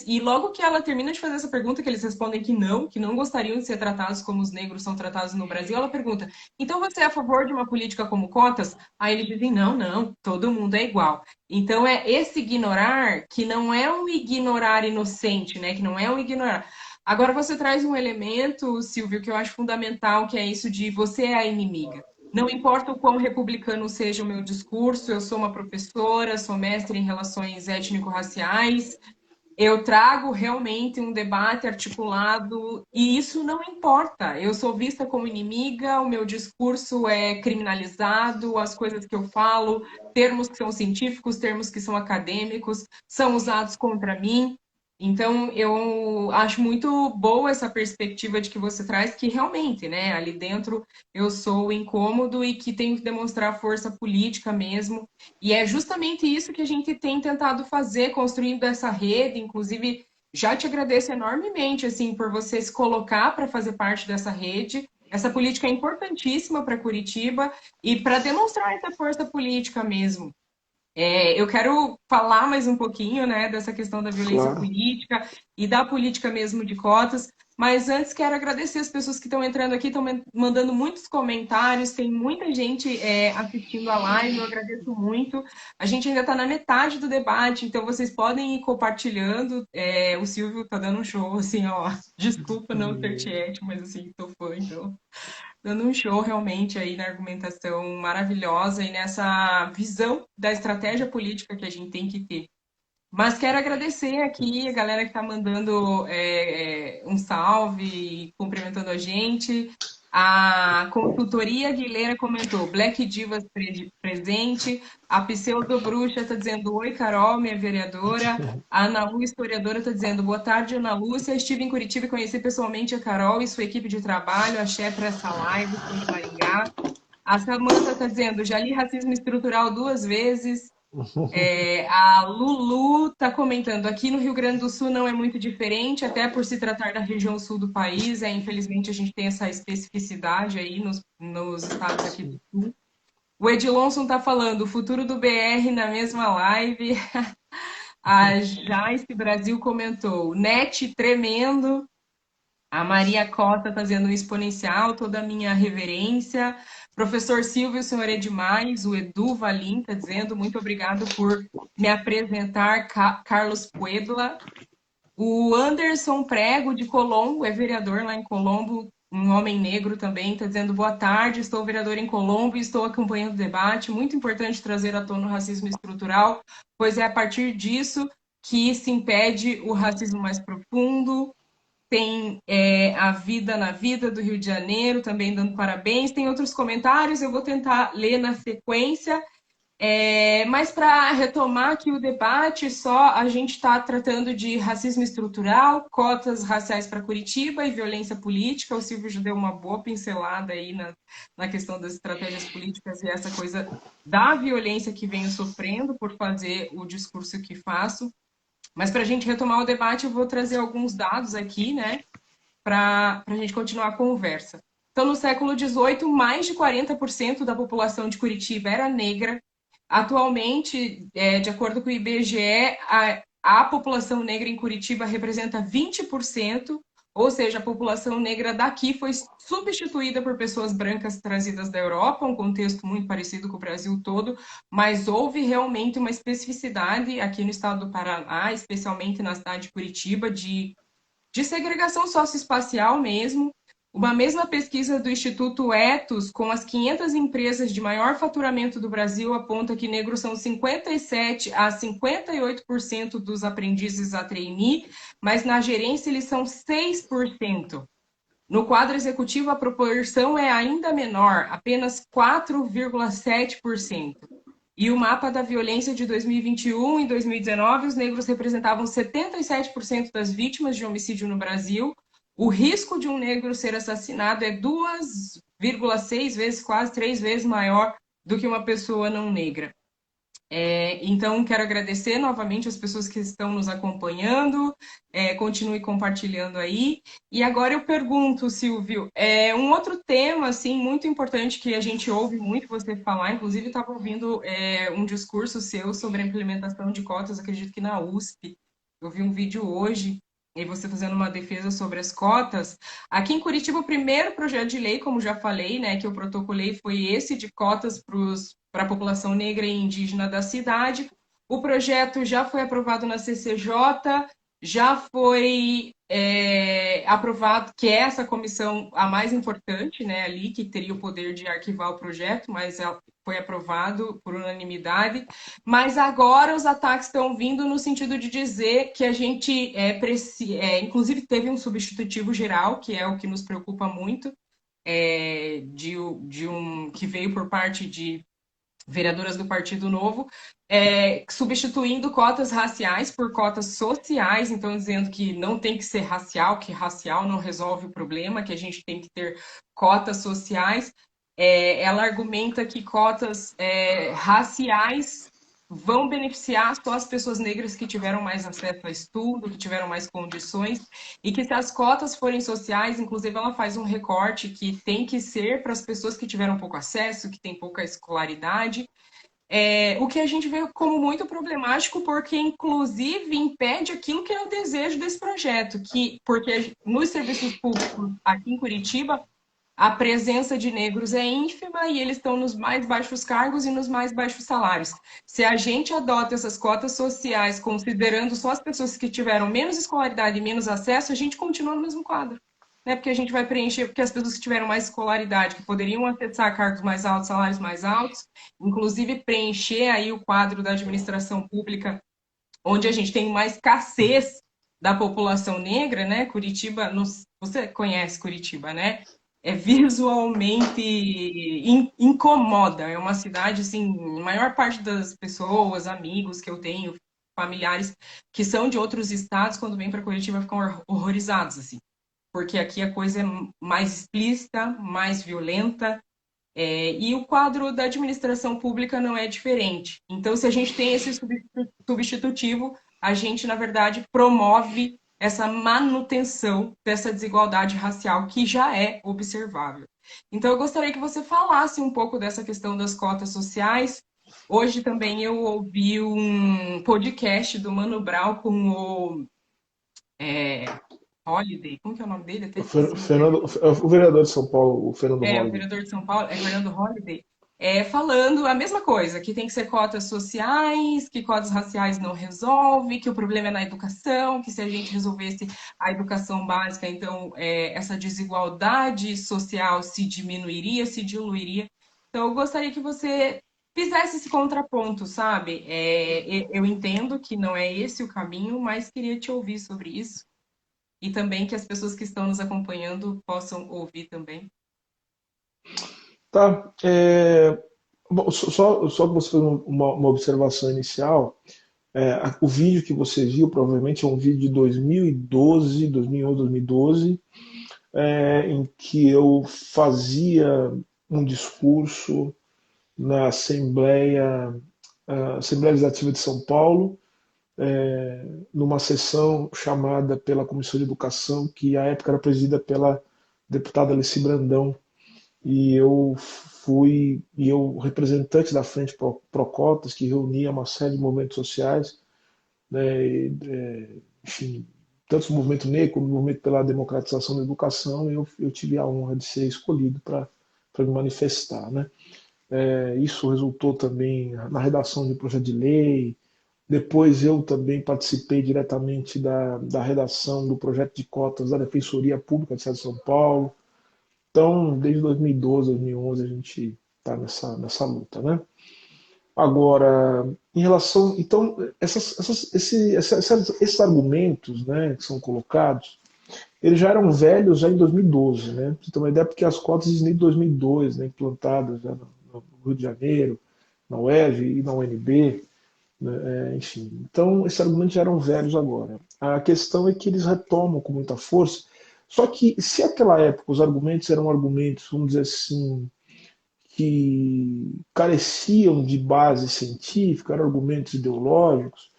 Speaker 1: e logo que ela termina de fazer essa pergunta, que eles respondem que não gostariam de ser tratados como os negros são tratados no Brasil, ela pergunta: então você é a favor de uma política como cotas? Aí eles dizem: não, não, todo mundo é igual. Então é esse ignorar que não é um ignorar inocente, né? Que não é um ignorar. Agora você traz um elemento, Silvio, que eu acho fundamental, que é isso de você é a inimiga. Não importa o quão republicano seja o meu discurso, eu sou uma professora, sou mestre em relações étnico-raciais, eu trago realmente um debate articulado e isso não importa. Eu sou vista como inimiga, o meu discurso é criminalizado, as coisas que eu falo, termos que são científicos, termos que são acadêmicos, são usados contra mim. Então, eu acho muito boa essa perspectiva de que você traz, que realmente, né, ali dentro eu sou incômodo e que tenho que demonstrar força política mesmo. E é justamente isso que a gente tem tentado fazer, construindo essa rede. Inclusive, já te agradeço enormemente, assim, por você se colocar para fazer parte dessa rede. Essa política é importantíssima para Curitiba e para demonstrar essa força política mesmo. Eu quero falar mais um pouquinho, né, dessa questão da violência
Speaker 2: Claro.
Speaker 1: política e da política mesmo de cotas, mas antes quero agradecer as pessoas que estão entrando aqui, estão mandando muitos comentários, tem muita gente assistindo a live, eu agradeço muito. A gente ainda está na metade do debate, então vocês podem ir compartilhando. O Silvio está dando um show, assim, ó, desculpa não ser tiete, mas assim, tô fã, então dando um show realmente aí na argumentação maravilhosa e nessa visão da estratégia política que a gente tem que ter. Mas quero agradecer aqui a galera que está mandando um salve, cumprimentando a gente. A consultoria Aguilera comentou, Black Divas presente. A Pseudo Bruxa está dizendo, oi, Carol, minha vereadora. A Ana Lu, historiadora, está dizendo, boa tarde, Ana Lúcia. Estive em Curitiba e conheci pessoalmente a Carol e sua equipe de trabalho. Axé para essa live, sou de Maringá. A Samanta está dizendo, já li racismo estrutural 2 vezes. A Lulu está comentando, aqui no Rio Grande do Sul não é muito diferente, até por se tratar da região sul do país, infelizmente a gente tem essa especificidade aí nos estados aqui do sul. O Edilonson está falando, o futuro do BR na mesma live. A Jaice Brasil comentou, net tremendo. A Maria Costa está dizendo um exponencial, toda a minha reverência. Professor Silvio, o senhor é demais. O Edu Valim está dizendo muito obrigado por me apresentar, Carlos Puebla. O Anderson Prego, de Colombo, é vereador lá em Colombo, um homem negro também, está dizendo boa tarde, estou vereador em Colombo e estou acompanhando o debate. Muito importante trazer à tona o racismo estrutural, pois é a partir disso que se impede o racismo mais profundo. Tem a Vida na Vida do Rio de Janeiro, também dando parabéns. Tem outros comentários, eu vou tentar ler na sequência. Mas para retomar aqui o debate, só a gente está tratando de racismo estrutural, cotas raciais para Curitiba e violência política. O Silvio já deu uma boa pincelada aí na questão das estratégias políticas e essa coisa da violência que venho sofrendo por fazer o discurso que faço. Mas para a gente retomar o debate, eu vou trazer alguns dados aqui, né, para a gente continuar a conversa. Então, no século XVIII, mais de 40% da população de Curitiba era negra. Atualmente, de acordo com o IBGE, a população negra em Curitiba representa 20%, ou seja, a população negra daqui foi substituída por pessoas brancas trazidas da Europa, um contexto muito parecido com o Brasil todo, mas houve realmente uma especificidade aqui no estado do Paraná, especialmente na cidade de Curitiba, de segregação socioespacial mesmo. Uma mesma pesquisa do Instituto Etos, com as 500 empresas de maior faturamento do Brasil, aponta que negros são 57 a 58% dos aprendizes a trainee, mas na gerência eles são 6%. No quadro executivo, a proporção é ainda menor, apenas 4,7%. E o mapa da violência de 2021 e 2019, os negros representavam 77% das vítimas de homicídio no Brasil. O risco de um negro ser assassinado é 2,6 vezes, quase 3 vezes maior do que uma pessoa não negra. Então, quero agradecer novamente as pessoas que estão nos acompanhando, continue compartilhando aí. E agora eu pergunto, Silvio, um outro tema assim, muito importante que a gente ouve muito você falar, inclusive estava ouvindo um discurso seu sobre a implementação de cotas, acredito que na USP. Eu vi um vídeo hoje, e você fazendo uma defesa sobre as cotas. Aqui em Curitiba, o primeiro projeto de lei, como já falei, né, que eu protocolei foi esse de cotas para a população negra e indígena da cidade. O projeto já foi aprovado na CCJ, já foi aprovado, que é essa comissão a mais importante, né, ali, que teria o poder de arquivar o projeto, mas foi aprovado por unanimidade. Mas agora os ataques estão vindo no sentido de dizer que a gente inclusive teve um substitutivo geral, que é o que nos preocupa muito, de um que veio por parte de vereadoras do Partido Novo, substituindo cotas raciais por cotas sociais, então dizendo que não tem que ser racial, que racial não resolve o problema, que a gente tem que ter cotas sociais. Ela argumenta que cotas raciais vão beneficiar só as pessoas negras que tiveram mais acesso a estudo, que tiveram mais condições, e que se as cotas forem sociais, inclusive ela faz um recorte que tem que ser para as pessoas que tiveram pouco acesso, que têm pouca escolaridade, o que a gente vê como muito problemático, porque inclusive impede aquilo que é o desejo desse projeto, porque nos serviços públicos aqui em Curitiba, a presença de negros é ínfima e eles estão nos mais baixos cargos e nos mais baixos salários. Se a gente adota essas cotas sociais, considerando só as pessoas que tiveram menos escolaridade e menos acesso, a gente continua no mesmo quadro. Né? Porque a gente vai preencher, porque as pessoas que tiveram mais escolaridade, que poderiam acessar cargos mais altos, salários mais altos, inclusive preencher aí o quadro da administração pública, onde a gente tem uma escassez da população negra, né? Curitiba, você conhece Curitiba, né? Visualmente incomoda. É uma cidade, assim, a maior parte das pessoas, amigos que eu tenho, familiares que são de outros estados, quando vêm para Curitiba, ficam horrorizados, assim. Porque aqui a coisa é mais explícita, mais violenta, e o quadro da administração pública não é diferente. Então, se a gente tem esse substitutivo, a gente, na verdade, promove essa manutenção dessa desigualdade racial que já é observável. Então, eu gostaria que você falasse um pouco dessa questão das cotas sociais. Hoje também eu ouvi um podcast do Mano Brown com o Holiday, como que é o nome dele? Até esqueci o nome dele.
Speaker 2: O vereador de São Paulo, o Fernando
Speaker 1: O
Speaker 2: Holliday.
Speaker 1: vereador de São Paulo, Fernando Holliday, falando a mesma coisa, que tem que ser cotas sociais, que cotas raciais não resolve, que o problema é na educação, que se a gente resolvesse a educação básica, então essa desigualdade social se diminuiria, se diluiria. Então, eu gostaria que você fizesse esse contraponto, sabe? Eu entendo que não é esse o caminho, mas queria te ouvir sobre isso. E também que as pessoas que estão nos acompanhando possam ouvir também.
Speaker 2: Tá. Bom, só que você fez uma observação inicial. O vídeo que você viu provavelmente é um vídeo de 2012, 2011, 2012, em que eu fazia um discurso na Assembleia Legislativa de São Paulo, numa sessão chamada pela Comissão de Educação, que à época era presidida pela deputada Alice Brandão, e eu representante da Frente Pro Cotas, que reunia uma série de movimentos sociais, né, enfim, tanto o movimento negro como o movimento pela democratização da educação, eu tive a honra de ser escolhido para me manifestar, né? Isso resultou também na redação de um projeto de lei. Depois eu também participei diretamente da redação do projeto de cotas da Defensoria Pública do Estado de São Paulo. Então, desde 2012, 2011, a gente está nessa luta, né? Agora, em relação. Então, esses argumentos, né, que são colocados, eles já eram velhos já em 2012, né? Pra você ter uma ideia, porque as cotas existem desde 2002, né, implantadas já no Rio de Janeiro, na UERJ e na UNB, né, enfim. Então, esses argumentos já eram velhos agora. A questão é que eles retomam com muita força. Só que, se naquela época os argumentos eram argumentos, vamos dizer assim, que careciam de base científica, eram argumentos ideológicos,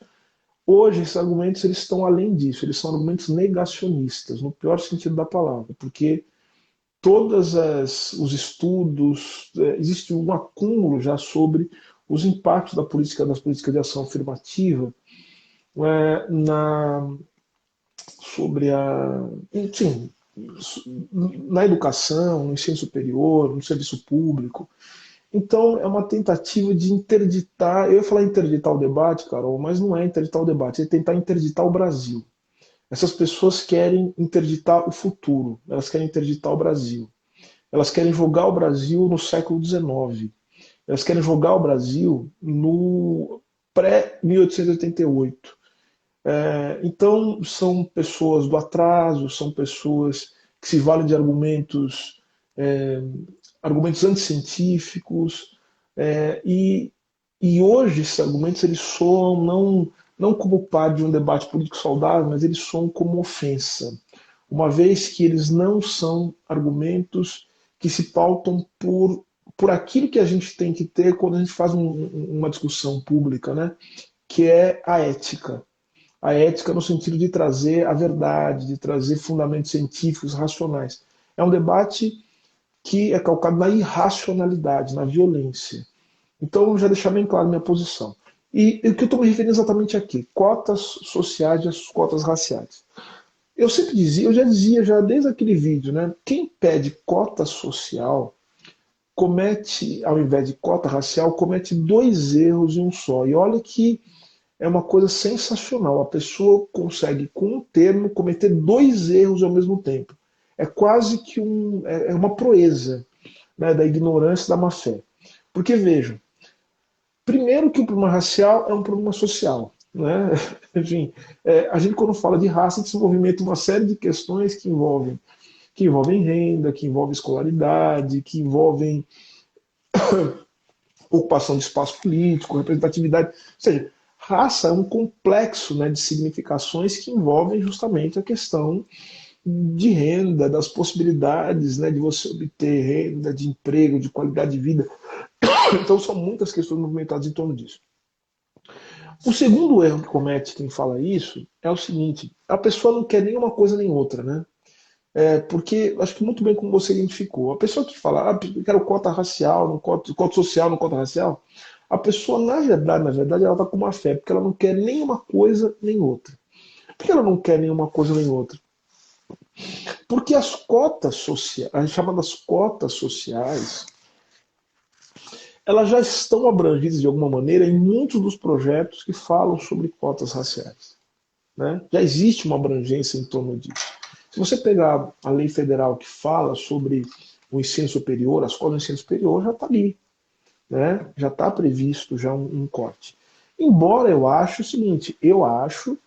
Speaker 2: hoje esses argumentos eles estão além disso, eles são argumentos negacionistas, no pior sentido da palavra, porque todos os estudos, existe um acúmulo já sobre os impactos das políticas de ação afirmativa na, sobre a, enfim, na educação, no ensino superior, no serviço público. Então, é uma tentativa de interditar. Eu ia falar interditar o debate, Carol, mas não é interditar o debate, é tentar interditar o Brasil. Essas pessoas querem interditar o futuro, elas querem interditar o Brasil. Elas querem jogar o Brasil no século XIX. Elas querem jogar o Brasil no pré-1888. Então, são pessoas do atraso, são pessoas que se valem de é, argumentos anticientíficos, é, e, e hoje esses argumentos eles soam não como parte de um debate político saudável, mas eles soam como ofensa, uma vez que eles não são argumentos que se pautam por aquilo que a gente tem que ter quando a gente faz uma discussão pública, né? Que é a ética no sentido de trazer a verdade, de trazer fundamentos científicos, racionais. É um debate que é calcado na irracionalidade, na violência. Então, já deixar bem claro a minha posição. E o que eu estou me referindo exatamente aqui? Cotas sociais e as cotas raciais. Eu sempre dizia, eu já dizia já desde aquele vídeo, né? Quem pede cota social comete, ao invés de cota racial, comete dois erros em um só. E olha que é uma coisa sensacional. A pessoa consegue, com um termo, cometer dois erros ao mesmo tempo. É quase que é uma proeza, né, da ignorância e da má fé. Porque, vejam, primeiro que o problema racial é um problema social. Né? Enfim, a gente quando fala de raça, se movimenta uma série de questões que envolvem renda, que envolvem escolaridade, que envolvem ocupação de espaço político, representatividade. Ou seja, raça é um complexo, né, de significações que envolvem justamente a questão de renda, das possibilidades, né, de você obter renda, de emprego, de qualidade de vida. Então são muitas questões movimentadas em torno disso. O segundo erro que comete quem fala isso é o seguinte: a pessoa não quer nem uma coisa nem outra, né? Porque acho que muito bem como você identificou. A pessoa que fala, eu quero cota racial, não cota social, não cota racial, a pessoa, na verdade, ela está com uma fé, porque ela não quer nem uma coisa nem outra. Por que ela não quer nenhuma coisa nem outra? Porque as cotas sociais, as chamadas cotas sociais, elas já estão abrangidas de alguma maneira em muitos dos projetos que falam sobre cotas raciais. Né? Já existe uma abrangência em torno disso. Se você pegar a lei federal que fala sobre o ensino superior, as cotas do ensino superior, já está ali. Né? Já está previsto já um corte. Embora eu ache o seguinte, eu acho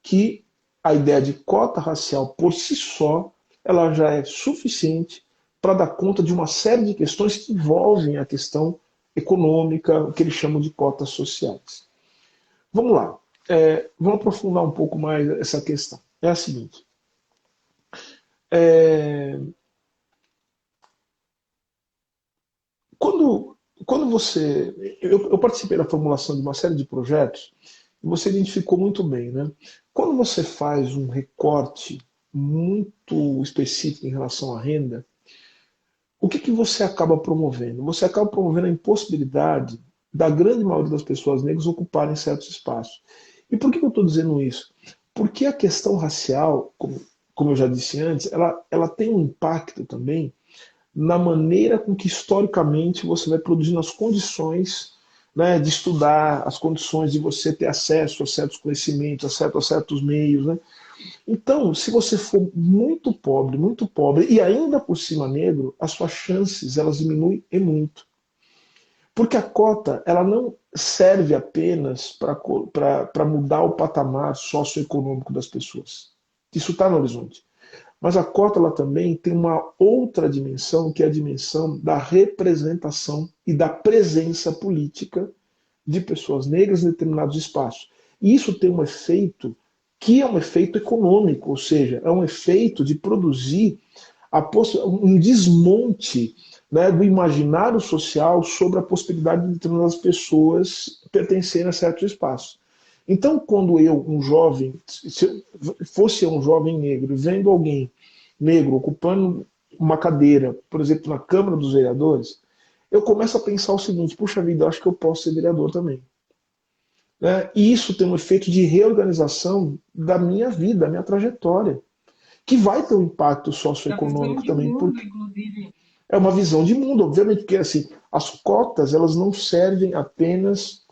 Speaker 2: que a ideia de cota racial por si só, ela já é suficiente para dar conta de uma série de questões que envolvem a questão econômica, o que eles chamam de cotas sociais. Vamos lá, vamos aprofundar um pouco mais essa questão. É a seguinte, é, quando você. Eu participei da formulação de uma série de projetos e você identificou muito bem, né? Quando você faz um recorte muito específico em relação à renda, o que você acaba promovendo? Você acaba promovendo a impossibilidade da grande maioria das pessoas negras ocuparem certos espaços. E por que eu estou dizendo isso? Porque a questão racial, como eu já disse antes, ela tem um impacto também na maneira com que historicamente você vai produzindo as condições, né, de estudar, as condições de você ter acesso a certos conhecimentos, a certos meios. Né? Então, se você for muito pobre e ainda por cima negro, as suas chances elas diminuem e muito. Porque a cota ela não serve apenas para mudar o patamar socioeconômico das pessoas. Isso está no horizonte. Mas a cota ela também tem uma outra dimensão, que é a dimensão da representação e da presença política de pessoas negras em determinados espaços. E isso tem um efeito que é um efeito econômico, ou seja, é um efeito de produzir um desmonte, né, do imaginário social sobre a possibilidade de determinadas pessoas pertencerem a certos espaços. Então, quando eu, um jovem, se eu fosse um jovem negro, vendo alguém negro ocupando uma cadeira, por exemplo, na Câmara dos Vereadores, eu começo a pensar o seguinte: puxa vida, eu acho que eu posso ser vereador também. Né? E isso tem um efeito de reorganização da minha vida, da minha trajetória, que vai ter um impacto
Speaker 1: Da visão
Speaker 2: socioeconômico
Speaker 1: de
Speaker 2: também,
Speaker 1: mundo,
Speaker 2: porque
Speaker 1: inclusive.
Speaker 2: é uma visão de mundo, obviamente, porque assim, as cotas elas não servem apenas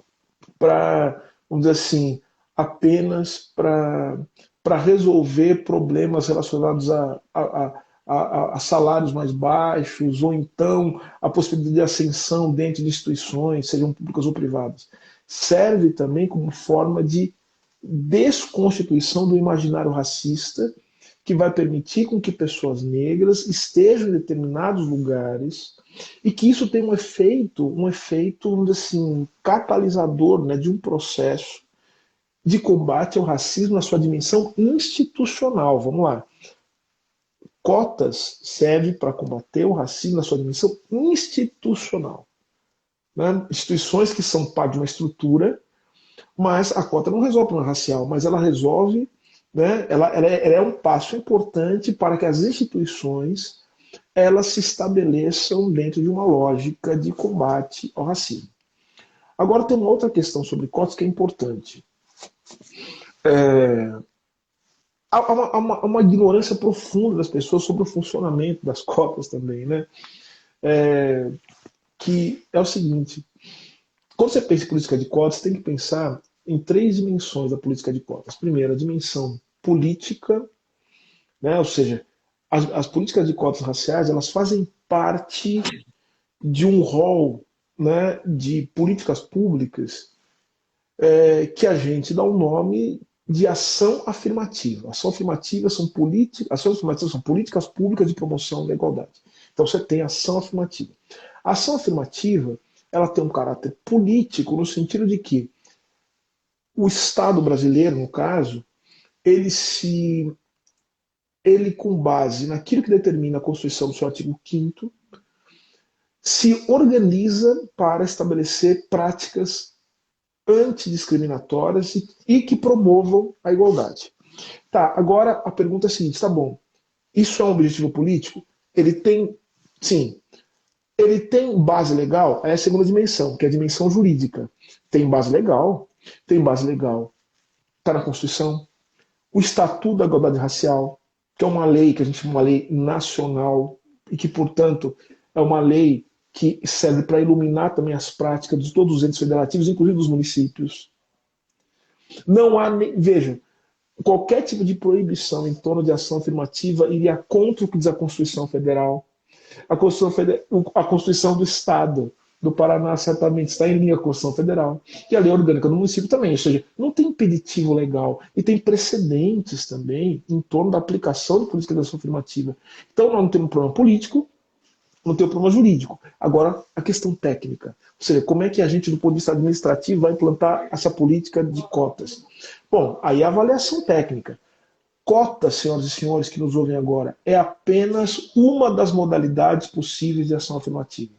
Speaker 2: para, vamos dizer assim, apenas para resolver problemas relacionados a salários mais baixos, ou então a possibilidade de ascensão dentro de instituições, sejam públicas ou privadas. Serve também como forma de desconstituição do imaginário racista, que vai permitir com que pessoas negras estejam em determinados lugares e que isso tem um efeito, vamos dizer assim, catalisador, né, de um processo de combate ao racismo na sua dimensão institucional. Vamos lá. Cotas servem para combater o racismo na sua dimensão institucional. Né? Instituições que são parte de uma estrutura, mas a cota não resolve o problema racial, mas ela resolve, né, ela é um passo importante para que as instituições elas se estabeleçam dentro de uma lógica de combate ao racismo. Agora tem uma outra questão sobre cotas que é importante. Há uma ignorância profunda das pessoas sobre o funcionamento das cotas também, né? Que é o seguinte: quando você pensa em política de cotas, você tem que pensar em três dimensões da política de cotas. Primeiro, a dimensão política, né? Ou seja, as políticas de cotas raciais elas fazem parte de um rol, né, de políticas públicas que a gente dá o nome de ação afirmativa. Ações afirmativas são políticas públicas de promoção da igualdade. Então você tem ação afirmativa. A ação afirmativa ela tem um caráter político no sentido de que o Estado brasileiro, no caso, ele com base naquilo que determina a Constituição do seu artigo 5º, se organiza para estabelecer práticas antidiscriminatórias e que promovam a igualdade. Tá, agora a pergunta é a seguinte: tá bom, isso é um objetivo político? Ele tem, sim. Ele tem base legal? É a segunda dimensão, que é a dimensão jurídica. Tem base legal? Tem base legal. Está na Constituição. O Estatuto da Igualdade Racial, que é uma lei que a gente chama uma lei nacional e que, portanto, é uma lei que serve para iluminar também as práticas de todos os entes federativos, inclusive dos municípios. Não há, vejam, qualquer tipo de proibição em torno de ação afirmativa iria contra o que diz a Constituição Federal. A Constituição do Estado do Paraná certamente está em linha com a Constituição Federal. E a lei orgânica do município também. Ou seja, não tem impeditivo legal. E tem precedentes também em torno da aplicação de política de ação afirmativa. Então nós não temos um problema político, não tem um problema jurídico. Agora, a questão técnica. Ou seja, como é que a gente, do ponto de vista administrativo, vai implantar essa política de cotas? Bom, aí a avaliação técnica. Cota, senhoras e senhores que nos ouvem agora, é apenas uma das modalidades possíveis de ação afirmativa.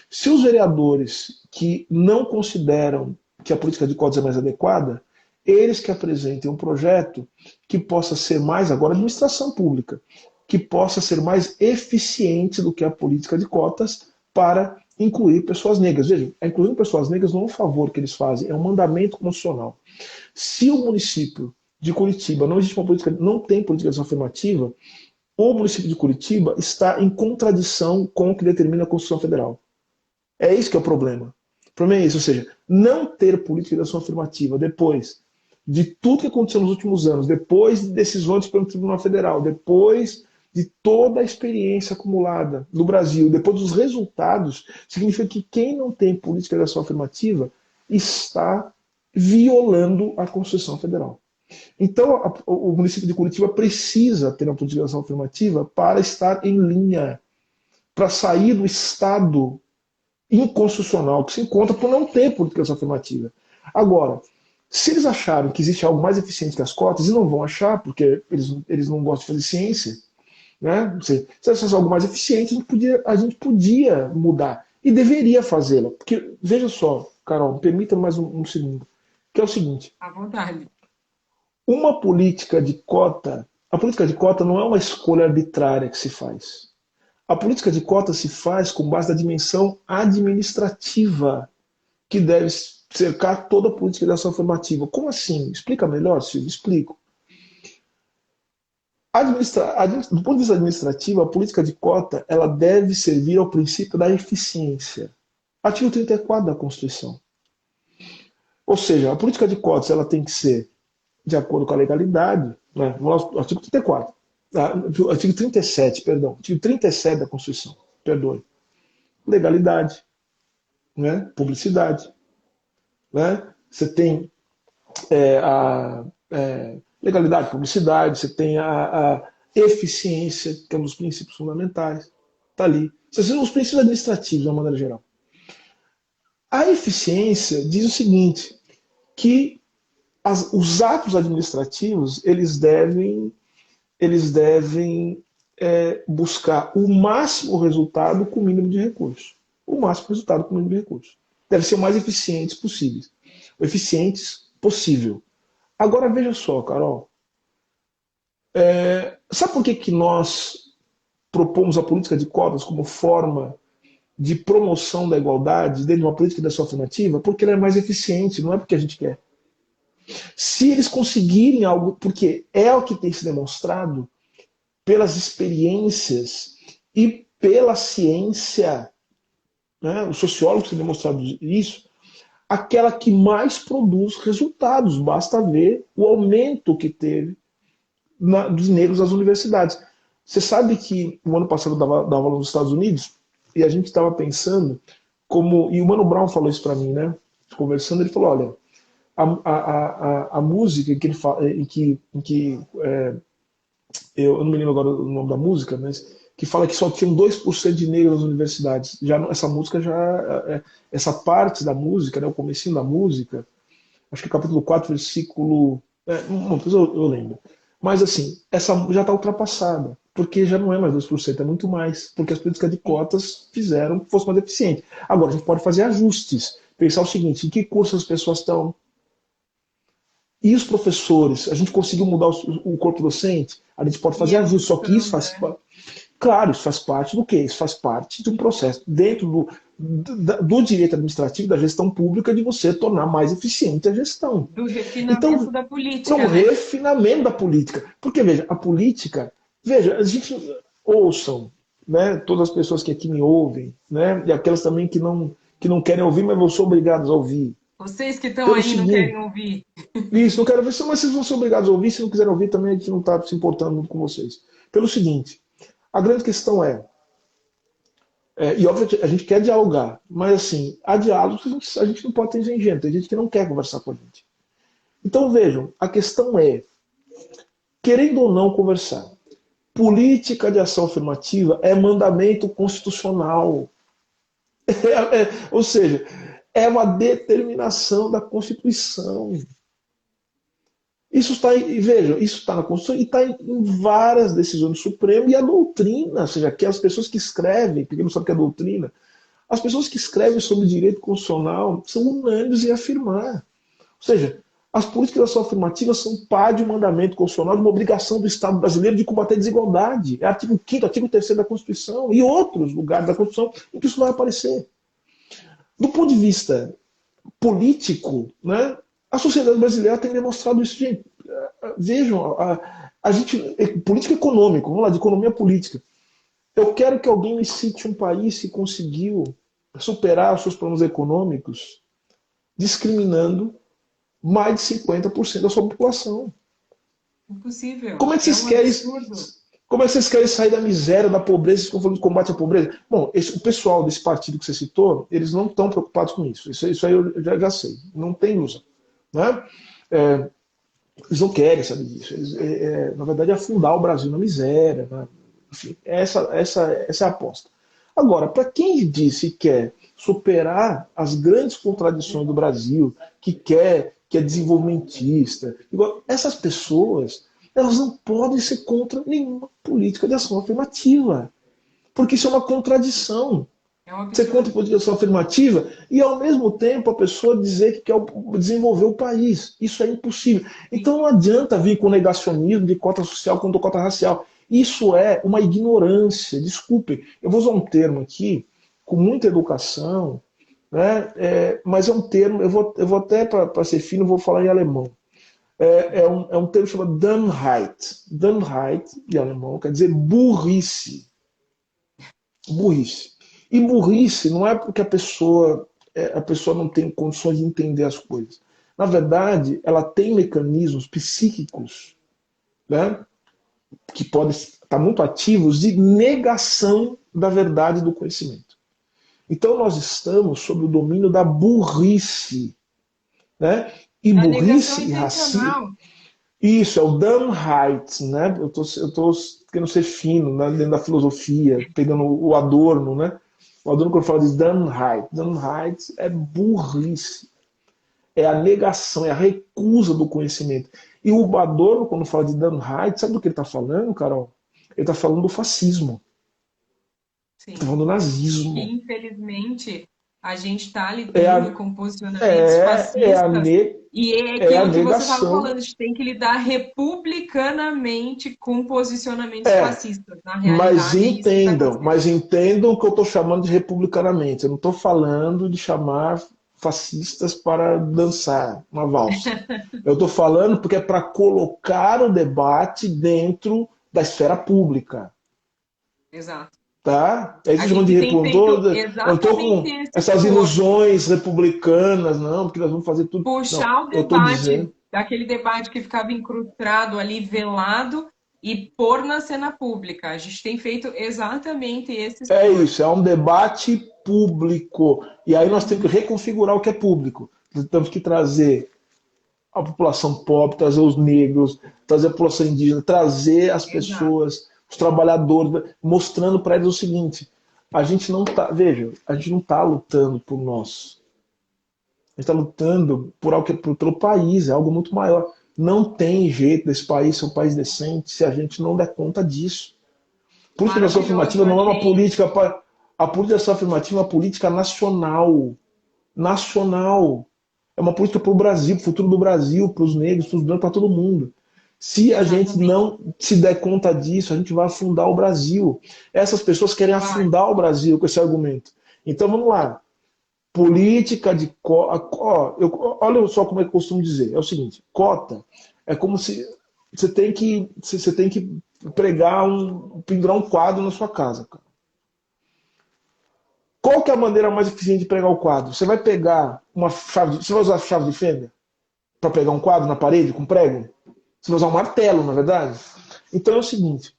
Speaker 2: Se os vereadores que não consideram que a política de cotas é mais adequada, eles que apresentem um projeto que possa ser mais, agora, administração pública, que possa ser mais eficiente do que a política de cotas para incluir pessoas negras. Vejam, a inclusão de pessoas negras não é um favor que eles fazem, é um mandamento constitucional. Se o município de Curitiba não existe uma política, não tem política de ação afirmativa, o município de Curitiba está em contradição com o que determina a Constituição Federal. É isso que é o problema. O problema é isso, ou seja, não ter política de ação afirmativa depois de tudo que aconteceu nos últimos anos, depois de decisões pelo Tribunal Federal, depois de toda a experiência acumulada no Brasil, depois dos resultados, significa que quem não tem política de ação afirmativa está violando a Constituição Federal. Então, o município de Curitiba precisa ter uma política de ação afirmativa para estar em linha, para sair do estado inconstitucional que se encontra por não ter política de ação afirmativa. Agora, se eles acharam que existe algo mais eficiente que as cotas, e não vão achar, porque eles não gostam de fazer ciência, né? Se achasse algo mais eficiente, a gente podia mudar. E deveria fazê-la. Porque, veja só, Carol, me permita mais um segundo, que é o seguinte.
Speaker 1: À vontade.
Speaker 2: Uma política de cota, a política de cota não é uma escolha arbitrária que se faz. A política de cota se faz com base na dimensão administrativa, que deve cercar toda a política de ação afirmativa. Como assim? Explica melhor, Silvio? Explico. Do ponto de vista administrativo, a política de cota ela deve servir ao princípio da eficiência. Artigo 34 da Constituição. Ou seja, a política de cotas ela tem que ser de acordo com a legalidade, né? Artigo 34. Artigo 37, perdão. Artigo 37 da Constituição. Perdoe. Legalidade, né? Publicidade. Né? Você tem legalidade, publicidade, você tem a eficiência, que é um dos princípios fundamentais. Está ali. Você tem os princípios administrativos, de uma maneira geral. A eficiência diz o seguinte, que os atos administrativos eles devem buscar o máximo resultado com o mínimo de recursos. O máximo resultado com o mínimo de recursos. Deve ser o mais eficientes possíveis. O eficientes possível. Agora veja só, Carol. Sabe por que nós propomos a política de cotas como forma de promoção da igualdade dentro de uma política de ação afirmativa? Porque ela é mais eficiente, não é porque a gente quer. Se eles conseguirem algo, porque é o que tem se demonstrado pelas experiências e pela ciência, né? Os sociólogos têm demonstrado isso, aquela que mais produz resultados. Basta ver o aumento que teve dos negros nas universidades. Você sabe que o ano passado eu dava aula nos Estados Unidos e a gente estava pensando como... E o Mano Brown falou isso para mim, né? Conversando, ele falou, olha, a música em que ele fala, eu não me lembro agora o nome da música, mas que fala que só tinham 2% de negros nas universidades. Essa música essa parte da música, né, o comecinho da música, acho que capítulo 4, versículo... eu lembro. Mas assim, essa já está ultrapassada, porque já não é mais 2%, é muito mais, porque as políticas de cotas fizeram que fosse mais eficiente. Agora, a gente pode fazer ajustes, pensar o seguinte, em que curso as pessoas estão? E os professores? A gente conseguiu mudar o corpo docente? A gente pode fazer ajustes, só que isso faz parte... Claro, isso faz parte do quê? Isso faz parte de um processo dentro do direito administrativo, da gestão pública, de você tornar mais eficiente a gestão.
Speaker 1: Do refinamento da política.
Speaker 2: É um refinamento da política. Porque, veja, a política... Veja, a gente... Ouçam, né, todas as pessoas que aqui me ouvem, né, e aquelas também que não querem ouvir, mas vão ser obrigadas a ouvir.
Speaker 1: Vocês que estão aí não querem ouvir.
Speaker 2: Isso, não quero ver, mas vocês vão ser obrigados a ouvir. Se não quiserem ouvir, também a gente não está se importando muito com vocês. Pelo seguinte... A grande questão e óbvio, a gente quer dialogar, mas assim, há diálogos, a gente não pode ter ingênuo, tem gente que não quer conversar com a gente. Então vejam, a questão é, querendo ou não conversar, política de ação afirmativa é mandamento constitucional. Ou seja, é uma determinação da Constituição. Isso está, veja, isso está na Constituição e está em várias decisões do Supremo, e a doutrina, ou seja, que as pessoas que escrevem, porque não sabem o que é doutrina, as pessoas que escrevem sobre direito constitucional são unânimes em afirmar. Ou seja, as políticas de ação afirmativa são parte de um mandamento constitucional, de uma obrigação do Estado brasileiro de combater a desigualdade. É artigo 5º, artigo 3º da Constituição e outros lugares da Constituição em que isso vai aparecer. Do ponto de vista político, né, a sociedade brasileira tem demonstrado isso. Gente, vejam, a gente, política econômica, vamos lá, de economia política. Eu quero que alguém me cite um país que conseguiu superar os seus problemas econômicos discriminando mais de 50% da sua população.
Speaker 1: Impossível.
Speaker 2: Como é que
Speaker 1: É
Speaker 2: vocês
Speaker 1: um
Speaker 2: querem,
Speaker 1: absurdo.
Speaker 2: como é que vocês querem sair da miséria, da pobreza, vocês estão falando de combate à pobreza? Bom, o pessoal desse partido que você citou, eles não estão preocupados com isso. Isso aí eu já sei. Não tem ilusão. Né? É, eles não querem saber disso. Eles, na verdade, é afundar o Brasil na miséria. Né? Enfim, essa é a aposta. Agora, para quem disse que quer superar as grandes contradições do Brasil, que é desenvolvimentista, igual, essas pessoas, elas não podem ser contra nenhuma política de ação afirmativa, porque isso é uma contradição.
Speaker 1: É um
Speaker 2: Ser contra a
Speaker 1: absurdo.
Speaker 2: política de ação afirmativa e, ao mesmo tempo, a pessoa dizer que quer desenvolver o país. Isso é impossível.
Speaker 1: Sim.
Speaker 2: Então não adianta vir com negacionismo de cota social contra cota racial. Isso é uma ignorância. Desculpem, eu vou usar um termo aqui com muita educação, né? Mas é um termo, eu vou até, para ser fino, vou falar em alemão. É um termo chamado Dummheit. Dummheit, em alemão, quer dizer burrice. Burrice. E burrice não é porque a pessoa não tem condições de entender as coisas. Na verdade, ela tem mecanismos psíquicos, né, que podem estar muito ativos de negação da verdade do conhecimento. Então nós estamos sob o domínio da burrice. Né? E
Speaker 1: A negação
Speaker 2: burrice e racismo.
Speaker 1: intencional.
Speaker 2: Isso, é o Dummheit, né? Eu tô querendo ser fino, né? Dentro da filosofia, pegando o Adorno, né? O Adorno, quando fala de Dummheit, Dummheit é burrice, é a negação, é a recusa do conhecimento. E o Adorno, quando fala de Dummheit, sabe do que ele está falando, Carol? Ele está falando do fascismo, está
Speaker 1: Sim.
Speaker 2: falando do
Speaker 1: E,
Speaker 2: nazismo.
Speaker 1: infelizmente, a gente está
Speaker 2: É
Speaker 1: lidando
Speaker 2: a,
Speaker 1: com posicionamentos
Speaker 2: é a,
Speaker 1: fascistas
Speaker 2: ne,
Speaker 1: e é
Speaker 2: é a
Speaker 1: aquilo que você estava
Speaker 2: negação.
Speaker 1: falando, a gente tem que lidar republicanamente com posicionamentos
Speaker 2: É,
Speaker 1: fascistas. Na realidade, é isso que está acontecendo.
Speaker 2: Mas entendam o que eu estou chamando de republicanamente. Eu não estou falando de chamar fascistas para dançar uma valsa. Eu estou falando porque é para colocar o debate dentro da esfera pública.
Speaker 1: Exato.
Speaker 2: Tá? É isso
Speaker 1: A
Speaker 2: que chamam de
Speaker 1: gente tem feito
Speaker 2: republicano. Eu não estou
Speaker 1: exatamente
Speaker 2: com
Speaker 1: esse
Speaker 2: essas
Speaker 1: esforço.
Speaker 2: ilusões republicanas, não, porque nós vamos fazer tudo. Não,
Speaker 1: Puxar o
Speaker 2: eu estou
Speaker 1: debate,
Speaker 2: dizendo.
Speaker 1: daquele debate que ficava incrustado ali, velado, e pôr na cena pública. A gente tem feito exatamente esse
Speaker 2: É
Speaker 1: esforço.
Speaker 2: isso, é um debate público. E aí nós temos que
Speaker 1: Uhum.
Speaker 2: reconfigurar o que é público. Nós temos que trazer a população pobre, trazer os negros, trazer a população indígena, trazer as
Speaker 1: Exato.
Speaker 2: pessoas, os trabalhadores, mostrando para eles o seguinte: a gente não tá, veja, a gente não está lutando por nós. A gente está lutando por algo pelo país, é algo muito maior. Não tem jeito desse país ser um país decente se a gente não der conta disso. Política de ação
Speaker 1: Maravilhoso.
Speaker 2: afirmativa não é uma
Speaker 1: Achei.
Speaker 2: política para. A política de ação afirmativa é uma política nacional. Nacional. É uma política para o Brasil, para o futuro do Brasil, para os negros, para os brancos, para todo mundo. Se a gente
Speaker 1: Exatamente.
Speaker 2: não se der conta disso, a gente vai afundar o Brasil. Essas pessoas querem
Speaker 1: Vai.
Speaker 2: afundar o Brasil com esse argumento. Então vamos lá. Política de cota. Olha só como é que eu costumo dizer. É o seguinte: cota é como se você tem que pendurar um quadro na sua casa. Qual que é a maneira mais eficiente de pregar o quadro? Você vai pegar uma chave, você vai usar a chave de fenda para pegar um quadro na parede com prego? Você vai usar um martelo, na verdade? Então é o seguinte: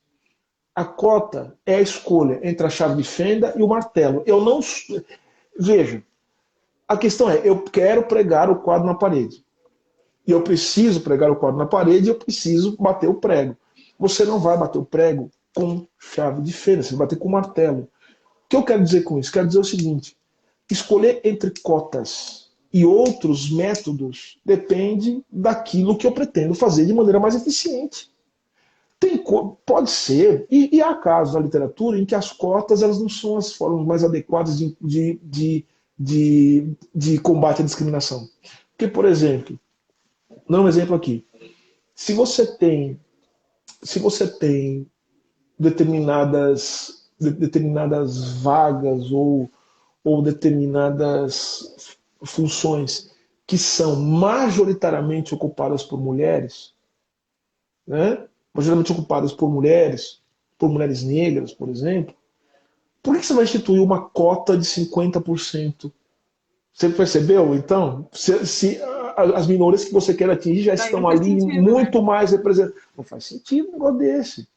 Speaker 2: a cota é a escolha entre a chave de fenda e o martelo. Eu não veja. A questão é, eu quero pregar o quadro na parede. E eu preciso pregar o quadro na parede e eu preciso bater o prego. Você não vai bater o prego com chave de fenda, você vai bater com martelo. O que eu quero dizer com isso? Quero dizer o seguinte: escolher entre cotas e outros métodos depende daquilo que eu pretendo fazer de maneira mais eficiente. Pode ser, e há casos na literatura em que as cotas elas não são as formas mais adequadas de combate à discriminação. Porque, por exemplo, dando um exemplo aqui, se você tem, se você tem determinadas vagas ou determinadas funções que são majoritariamente ocupadas por mulheres, né? Majoritariamente ocupadas por mulheres negras, por exemplo, por que você vai instituir uma cota de 50%? Você percebeu, então? Se as minorias que você quer atingir já
Speaker 1: Daí não
Speaker 2: estão
Speaker 1: faz
Speaker 2: ali
Speaker 1: sentido, né?
Speaker 2: muito mais representadas. Não faz sentido um negócio desse.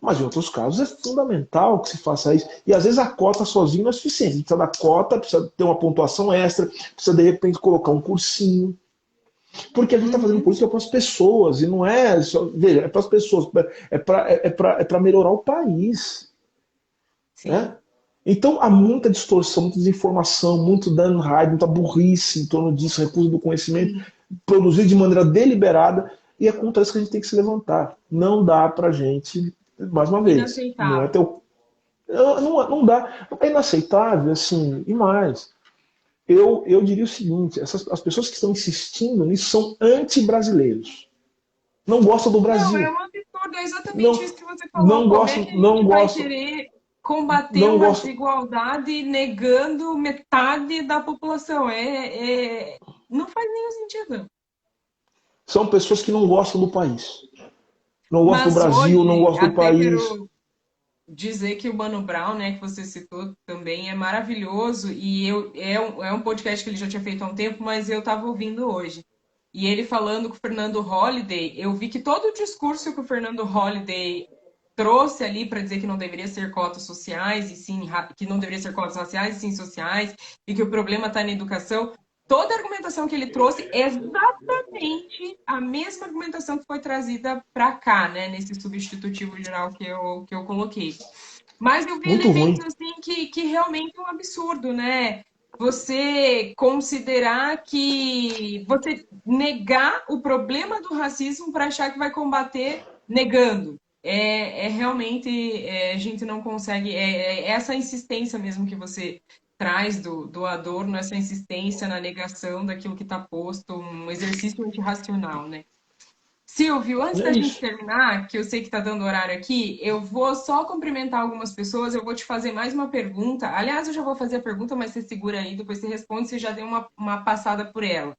Speaker 2: Mas em outros casos é fundamental que se faça isso. E às vezes a cota sozinha não é suficiente. A gente precisa da cota, precisa ter uma pontuação extra, precisa de repente colocar um cursinho. Porque a gente está fazendo
Speaker 1: Uhum,
Speaker 2: política para as pessoas, e não é só. Veja, é para as pessoas, é para melhorar o país.
Speaker 1: sim.
Speaker 2: Né? Então há muita distorção, muita desinformação, muito dano raio, muita burrice em torno disso, recurso do conhecimento,
Speaker 1: Sim.
Speaker 2: produzido de maneira deliberada, e é contra isso que a gente tem que se levantar. Não dá para a gente, mais uma vez, não é
Speaker 1: Inaceitável.
Speaker 2: teu. Não dá. É inaceitável, assim, e mais. Eu diria o seguinte: as pessoas que estão insistindo nisso são anti-brasileiros. Não gostam do
Speaker 1: Não, é
Speaker 2: Brasil.
Speaker 1: um absurdo, é exatamente
Speaker 2: Não,
Speaker 1: isso que você falou.
Speaker 2: não
Speaker 1: Como é
Speaker 2: gostam,
Speaker 1: que a
Speaker 2: não
Speaker 1: gente vai
Speaker 2: gostam,
Speaker 1: querer combater
Speaker 2: não
Speaker 1: uma
Speaker 2: gostam.
Speaker 1: desigualdade negando metade da população? Não faz nenhum sentido.
Speaker 2: São pessoas que não gostam do país. Não gostam do
Speaker 1: Mas
Speaker 2: Brasil, não
Speaker 1: hoje,
Speaker 2: gostam do
Speaker 1: até
Speaker 2: país.
Speaker 1: quero dizer que o Mano Brown, né, que você citou também, é maravilhoso. E é um podcast que ele já tinha feito há um tempo, mas eu estava ouvindo hoje. E ele falando com o Fernando Holliday, eu vi que todo o discurso que o Fernando Holliday trouxe ali para dizer que não deveria ser cotas sociais, e sim, que não deveria ser cotas raciais, e sim sociais, e que o problema está na educação. Toda a argumentação que ele trouxe é exatamente a mesma argumentação que foi trazida para cá, né, nesse substitutivo geral que eu coloquei. Mas eu vi
Speaker 2: Muito
Speaker 1: elementos
Speaker 2: ruim.
Speaker 1: assim que realmente é um absurdo, né? Você considerar que você negar o problema do racismo para achar que vai combater negando. Realmente a gente não consegue. É essa insistência mesmo que você traz do Adorno, essa insistência na negação daquilo que está posto, um exercício antirracional, né? Silvio, antes
Speaker 2: É
Speaker 1: da gente
Speaker 2: isso.
Speaker 1: terminar, que eu sei que está dando horário aqui, eu vou só cumprimentar algumas pessoas, eu vou te fazer mais uma pergunta. Aliás, eu já vou fazer a pergunta, mas você segura aí, depois você responde, você já deu uma passada por ela.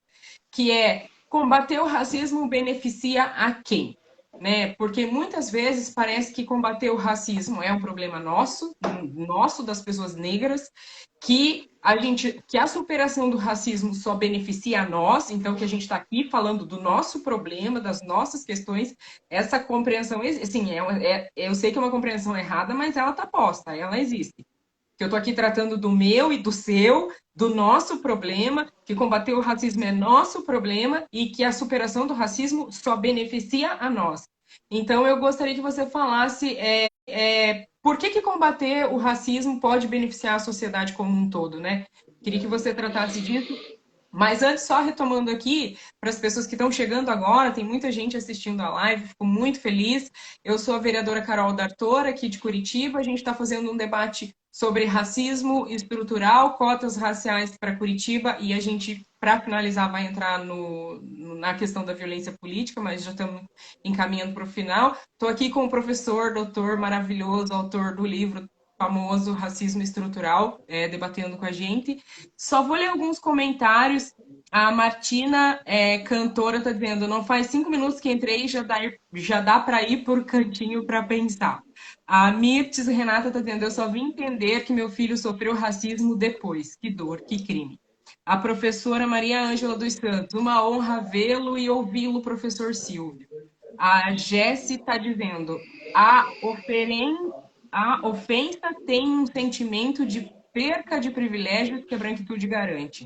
Speaker 1: Que é, combater o racismo beneficia a quem? Né? Porque muitas vezes parece que combater o racismo é um problema nosso das pessoas negras, que a superação do racismo só beneficia a nós, então que a gente está aqui falando do nosso problema, das nossas questões, essa compreensão, assim, eu sei que é uma compreensão errada, mas ela está posta, ela existe. Que eu estou aqui tratando do meu e do seu, do nosso problema, que combater o racismo é nosso problema e que a superação do racismo só beneficia a nós. Então, eu gostaria que você falasse por que combater o racismo pode beneficiar a sociedade como um todo, né? Queria que você tratasse disso. Mas antes, só retomando aqui, para as pessoas que estão chegando agora, tem muita gente assistindo a live, fico muito feliz. Eu sou a vereadora Carol D'Artor, aqui de Curitiba. A gente está fazendo um debate sobre racismo estrutural, cotas raciais para Curitiba, e a gente, para finalizar, vai entrar na questão da violência política, mas já estamos encaminhando para o final. Estou aqui com o professor, doutor maravilhoso, autor do livro famoso Racismo Estrutural, debatendo com a gente. Só vou ler alguns comentários. A Martina, cantora, está dizendo: não faz 5 minutos que entrei e já dá para ir por cantinho para pensar. A Mirtes Renata está dizendo: eu só vim entender que meu filho sofreu racismo depois. Que dor, que crime. A professora Maria Ângela dos Santos: uma honra vê-lo e ouvi-lo, professor Silvio. A Jessi está dizendo: a ofensa tem um sentimento de perca de privilégios que a branquitude garante.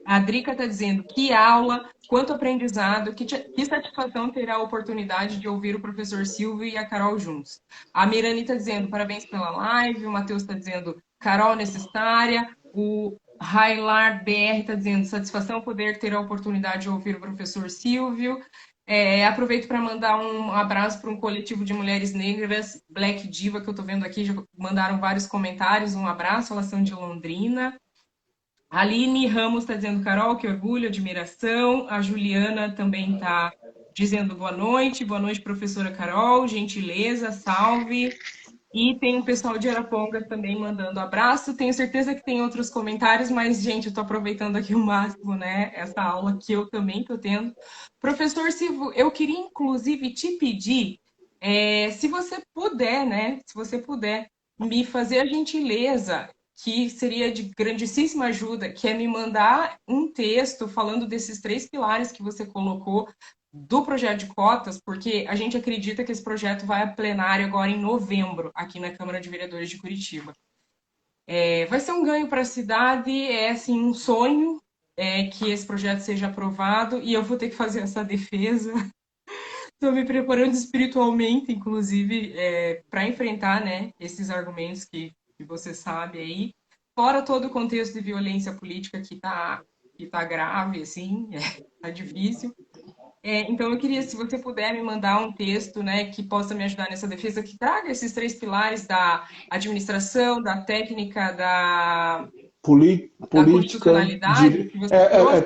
Speaker 1: A Drica está dizendo: que aula, quanto aprendizado, que satisfação ter a oportunidade de ouvir o professor Silvio e a Carol juntos. A Mirani está dizendo: parabéns pela live. O Matheus está dizendo: Carol necessária. O Railar BR está dizendo: satisfação poder ter a oportunidade de ouvir o professor Silvio. Aproveito para mandar um abraço para um coletivo de mulheres negras, Black Diva, que eu estou vendo aqui, já mandaram vários comentários. Um abraço, elas são de Londrina. A Aline Ramos está dizendo: Carol, que orgulho, admiração. A Juliana também está dizendo boa noite. Boa noite, professora Carol. Gentileza, salve. E tem um pessoal de Arapongas também mandando abraço. Tenho certeza que tem outros comentários, mas, gente, eu estou aproveitando aqui o máximo, né? Essa aula que eu também estou tendo. Professor Silvio, eu queria, inclusive, te pedir, se você puder, né? Se você puder, me fazer a gentileza que seria de grandíssima ajuda, que é me mandar um texto falando desses 3 pilares que você colocou do projeto de cotas, porque a gente acredita que esse projeto vai a plenário agora em novembro, aqui na Câmara de Vereadores de Curitiba. Vai ser um ganho para a cidade, é assim um sonho que esse projeto seja aprovado e eu vou ter que fazer essa defesa. Estou me preparando espiritualmente, inclusive, para enfrentar, né, esses argumentos que você sabe aí. Fora todo o contexto de violência política que tá grave, assim, tá difícil. Então, eu queria, se você puder me mandar um texto, né, que possa me ajudar nessa defesa, que traga esses 3 pilares da administração, da técnica, da
Speaker 2: Política,
Speaker 1: constitucionalidade que você trouxe.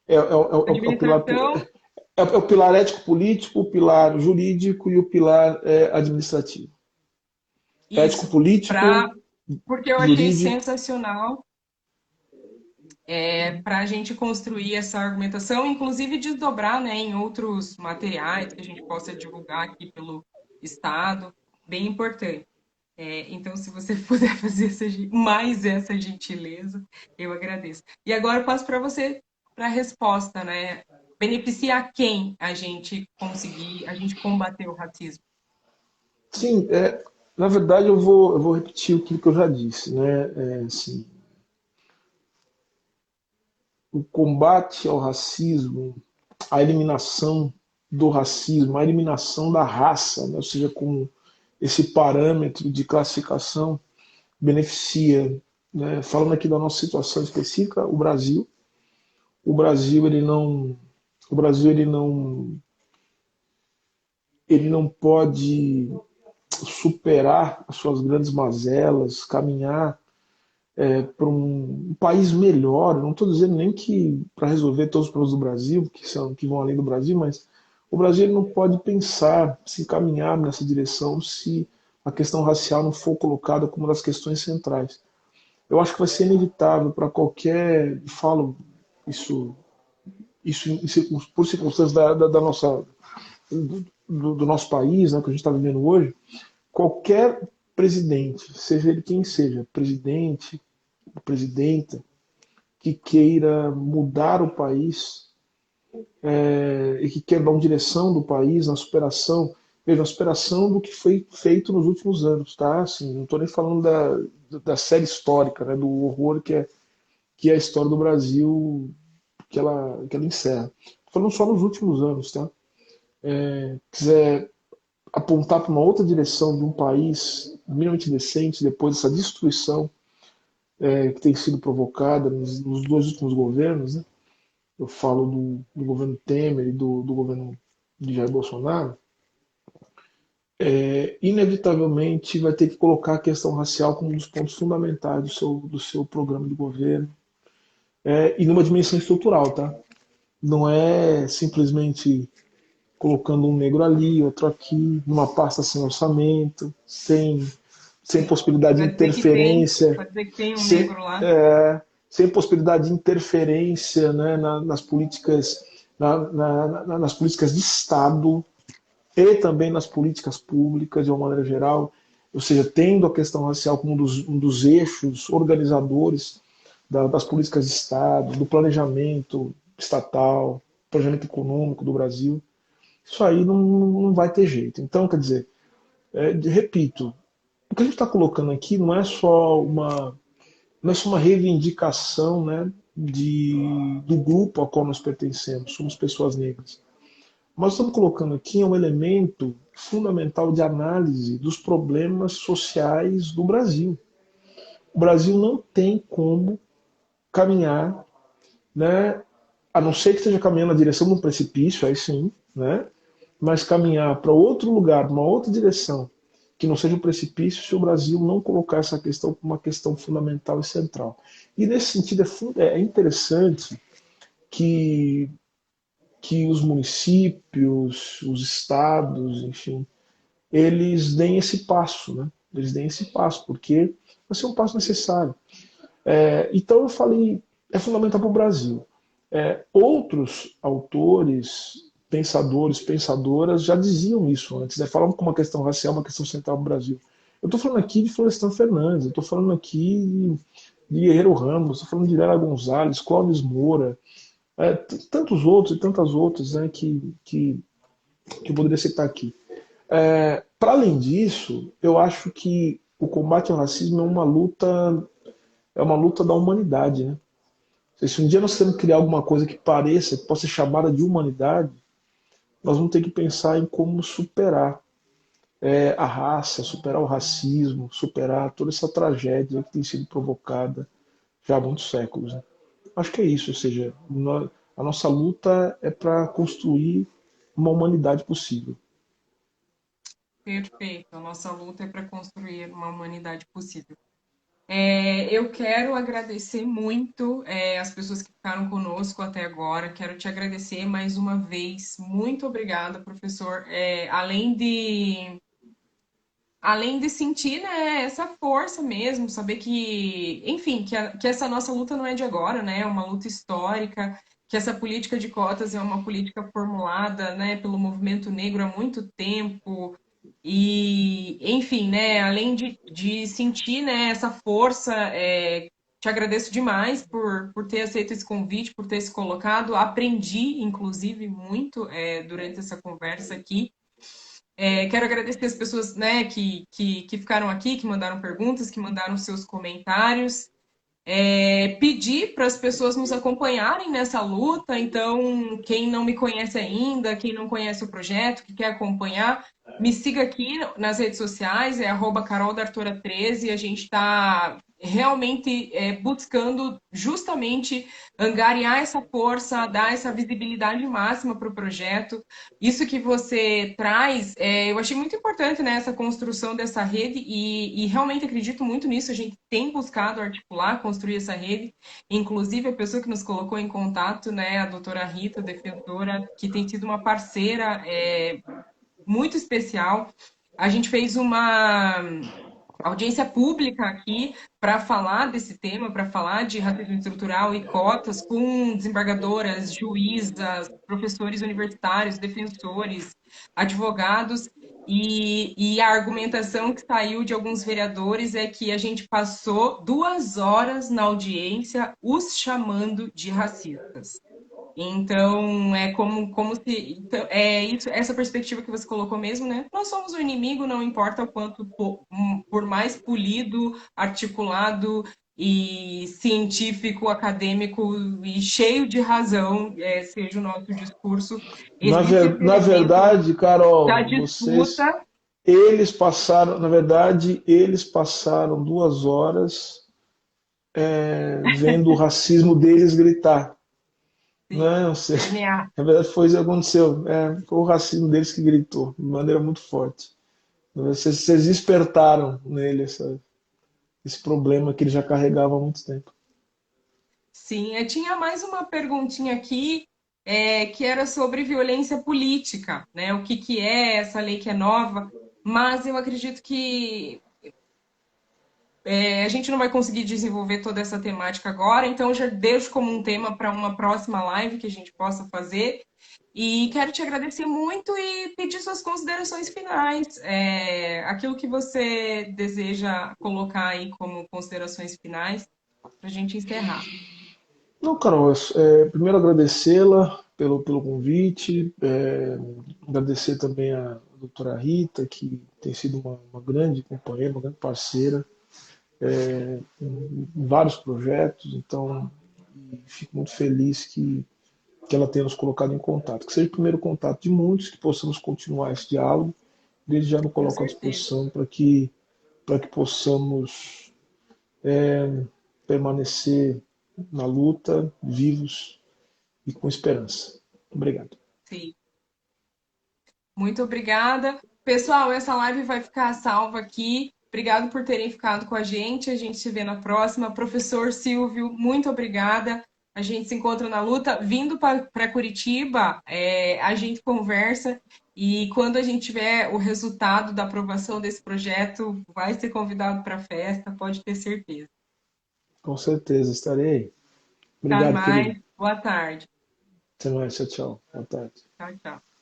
Speaker 2: o pilar,
Speaker 1: Administração,
Speaker 2: é o pilar ético-político, o pilar jurídico e o pilar administrativo.
Speaker 1: isso.
Speaker 2: Ético-político,
Speaker 1: Porque eu achei
Speaker 2: jurídico.
Speaker 1: sensacional para a gente construir essa argumentação, inclusive desdobrar, né, em outros materiais que a gente possa divulgar aqui pelo Estado, bem importante. Então, se você puder fazer mais essa gentileza, eu agradeço. E agora eu passo para você para a resposta, né? Beneficiar quem a gente combater o racismo?
Speaker 2: Sim, na verdade eu vou repetir aquilo que eu já disse, né? Assim, o combate ao racismo, a eliminação do racismo, a eliminação da raça, né? Ou seja, com esse parâmetro de classificação beneficia, né? Falando aqui da nossa situação específica, o Brasil. O Brasil ele não pode superar as suas grandes mazelas, caminhar para um país melhor. Não estou dizendo nem que para resolver todos os problemas do Brasil, que vão além do Brasil, mas o Brasil ele não pode pensar se caminhar nessa direção se a questão racial não for colocada como uma das questões centrais. Eu acho que vai ser inevitável para qualquer, falo isso, por circunstâncias da nossa, do nosso país, né, que a gente está vivendo hoje, qualquer presidente, seja ele quem seja, presidente, presidenta, que queira mudar o país e que queira dar uma direção do país na superação, veja, a superação do que foi feito nos últimos anos, tá? Assim, não estou nem falando da série histórica, né, do horror que é a história do Brasil que ela encerra. Estou falando só nos últimos anos, tá? Quiser apontar para uma outra direção de um país minimamente decente depois dessa destruição que tem sido provocada nos 2 últimos governos, né? Eu falo do governo Temer e do governo de Jair Bolsonaro, inevitavelmente vai ter que colocar a questão racial como um dos pontos fundamentais do seu programa de governo, e numa dimensão estrutural, tá? Não é simplesmente colocando um negro ali, outro aqui, numa pasta sem orçamento, sem possibilidade de interferência,
Speaker 1: Para dizer que tem um
Speaker 2: sem,
Speaker 1: negro lá.
Speaker 2: sem possibilidade de interferência, né, nas políticas, nas políticas de Estado e também nas políticas públicas de uma maneira geral, ou seja, tendo a questão racial como um dos eixos organizadores das políticas de Estado, do planejamento estatal, planejamento econômico do Brasil. Isso aí não vai ter jeito. Então, quer dizer, repito, o que a gente está colocando aqui não é só uma reivindicação, né, do grupo ao qual nós pertencemos, somos pessoas negras. Mas estamos colocando aqui um elemento fundamental de análise dos problemas sociais do Brasil. O Brasil não tem como caminhar, né, a não ser que esteja caminhando na direção de um precipício, aí sim, né, mas caminhar para outro lugar, uma outra direção, que não seja um precipício, se o Brasil não colocar essa questão como uma questão fundamental e central. E nesse sentido é interessante que os municípios, os estados, enfim, eles deem esse passo, né? Eles deem esse passo, porque vai ser um passo necessário. Então eu falei, é fundamental para o Brasil. Outros autores, pensadores, pensadoras já diziam isso antes, né? Falavam como uma questão racial, uma questão central para o Brasil. Eu estou falando aqui de Florestan Fernandes, eu estou falando aqui de Guerreiro Ramos, estou falando de Lela Gonzalez, Clóvis Moura, tantos outros e tantas outras, né, que eu poderia citar aqui. Para além disso, eu acho que o combate ao racismo é uma luta da humanidade, né? Se um dia nós temos que criar alguma coisa que pareça, que possa ser chamada de humanidade, nós vamos ter que pensar em como superar a raça, superar o racismo, superar toda essa tragédia que tem sido provocada já há muitos séculos, né? Acho que é isso, ou seja, a nossa luta é para construir uma humanidade possível.
Speaker 1: Perfeito. A nossa luta é para construir uma humanidade possível. Eu quero agradecer muito as pessoas que ficaram conosco até agora. Quero te agradecer mais uma vez. Muito obrigada, professor. Além de sentir, né, essa força mesmo, saber que, enfim, que essa nossa luta não é de agora, né? É uma luta histórica, que essa política de cotas é uma política formulada, né, pelo movimento negro há muito tempo. E, enfim, né, além de sentir, né, essa força, te agradeço demais por ter aceito esse convite, por ter se colocado. Aprendi, inclusive, muito, durante essa conversa aqui. Quero agradecer as pessoas, né, que ficaram aqui, que mandaram perguntas, que mandaram seus comentários. Pedir para as pessoas nos acompanharem nessa luta. Então, quem não me conhece ainda, quem não conhece o projeto, que quer acompanhar, me siga aqui nas redes sociais, é @caroldartora13. A gente está realmente buscando justamente angariar essa força, dar essa visibilidade máxima para o projeto. Isso que você traz, eu achei muito importante, né, essa construção dessa rede e realmente acredito muito nisso. A gente tem buscado articular, construir essa rede. Inclusive, a pessoa que nos colocou em contato, né, a doutora Rita, defensora, que tem sido uma parceira muito especial. A gente fez uma audiência pública aqui para falar desse tema, para falar de racismo estrutural e cotas com desembargadoras, juízas, professores universitários, defensores, advogados. E a argumentação que saiu de alguns vereadores é que a gente passou 2 horas na audiência os chamando de racistas. Então, é como se. Então, é isso, essa perspectiva que você colocou mesmo, né? Nós somos o inimigo, não importa o quanto, por mais polido, articulado e científico, acadêmico e cheio de razão seja o nosso discurso, existe esse
Speaker 2: Na
Speaker 1: elemento
Speaker 2: verdade,
Speaker 1: da
Speaker 2: Carol,
Speaker 1: disputa.
Speaker 2: eles passaram, na verdade, eles passaram 2 horas vendo o racismo deles gritar.
Speaker 1: Sim,
Speaker 2: Não, sei.
Speaker 1: permear.
Speaker 2: Na verdade, foi isso que aconteceu. Foi o racismo deles que gritou, de maneira muito forte. Vocês despertaram nele esse problema que ele já carregava há muito tempo.
Speaker 1: Sim, eu tinha mais uma perguntinha aqui, que era sobre violência política, né? O que que é essa lei que é nova, mas eu acredito que a gente não vai conseguir desenvolver toda essa temática agora, então eu já deixo como um tema para uma próxima live que a gente possa fazer. E quero te agradecer muito e pedir suas considerações finais, aquilo que você deseja colocar aí como considerações finais para a gente encerrar.
Speaker 2: Não, Carol, primeiro agradecê-la pelo convite, agradecer também a doutora Rita, que tem sido uma grande companheira, uma grande parceira em vários projetos, então fico muito feliz que ela tenha nos colocado em contato. Que seja o primeiro contato de muitos, que possamos continuar esse diálogo. Desde já me
Speaker 1: Com
Speaker 2: coloco à
Speaker 1: certeza.
Speaker 2: disposição para que possamos permanecer na luta, vivos e com esperança. Obrigado.
Speaker 1: Sim. Muito obrigada. Pessoal, essa live vai ficar salva aqui. Obrigado por terem ficado com a gente. A gente se vê na próxima. Professor Silvio, muito obrigada. A gente se encontra na luta. Vindo para Curitiba, a gente conversa e quando a gente tiver o resultado da aprovação desse projeto, vai ser convidado para a festa, pode ter certeza.
Speaker 2: Com certeza, estarei aí.
Speaker 1: Até
Speaker 2: Obrigado, querido.
Speaker 1: mais. Boa tarde.
Speaker 2: Até mais. Tchau, tchau. Boa tarde.
Speaker 1: Tchau, tchau.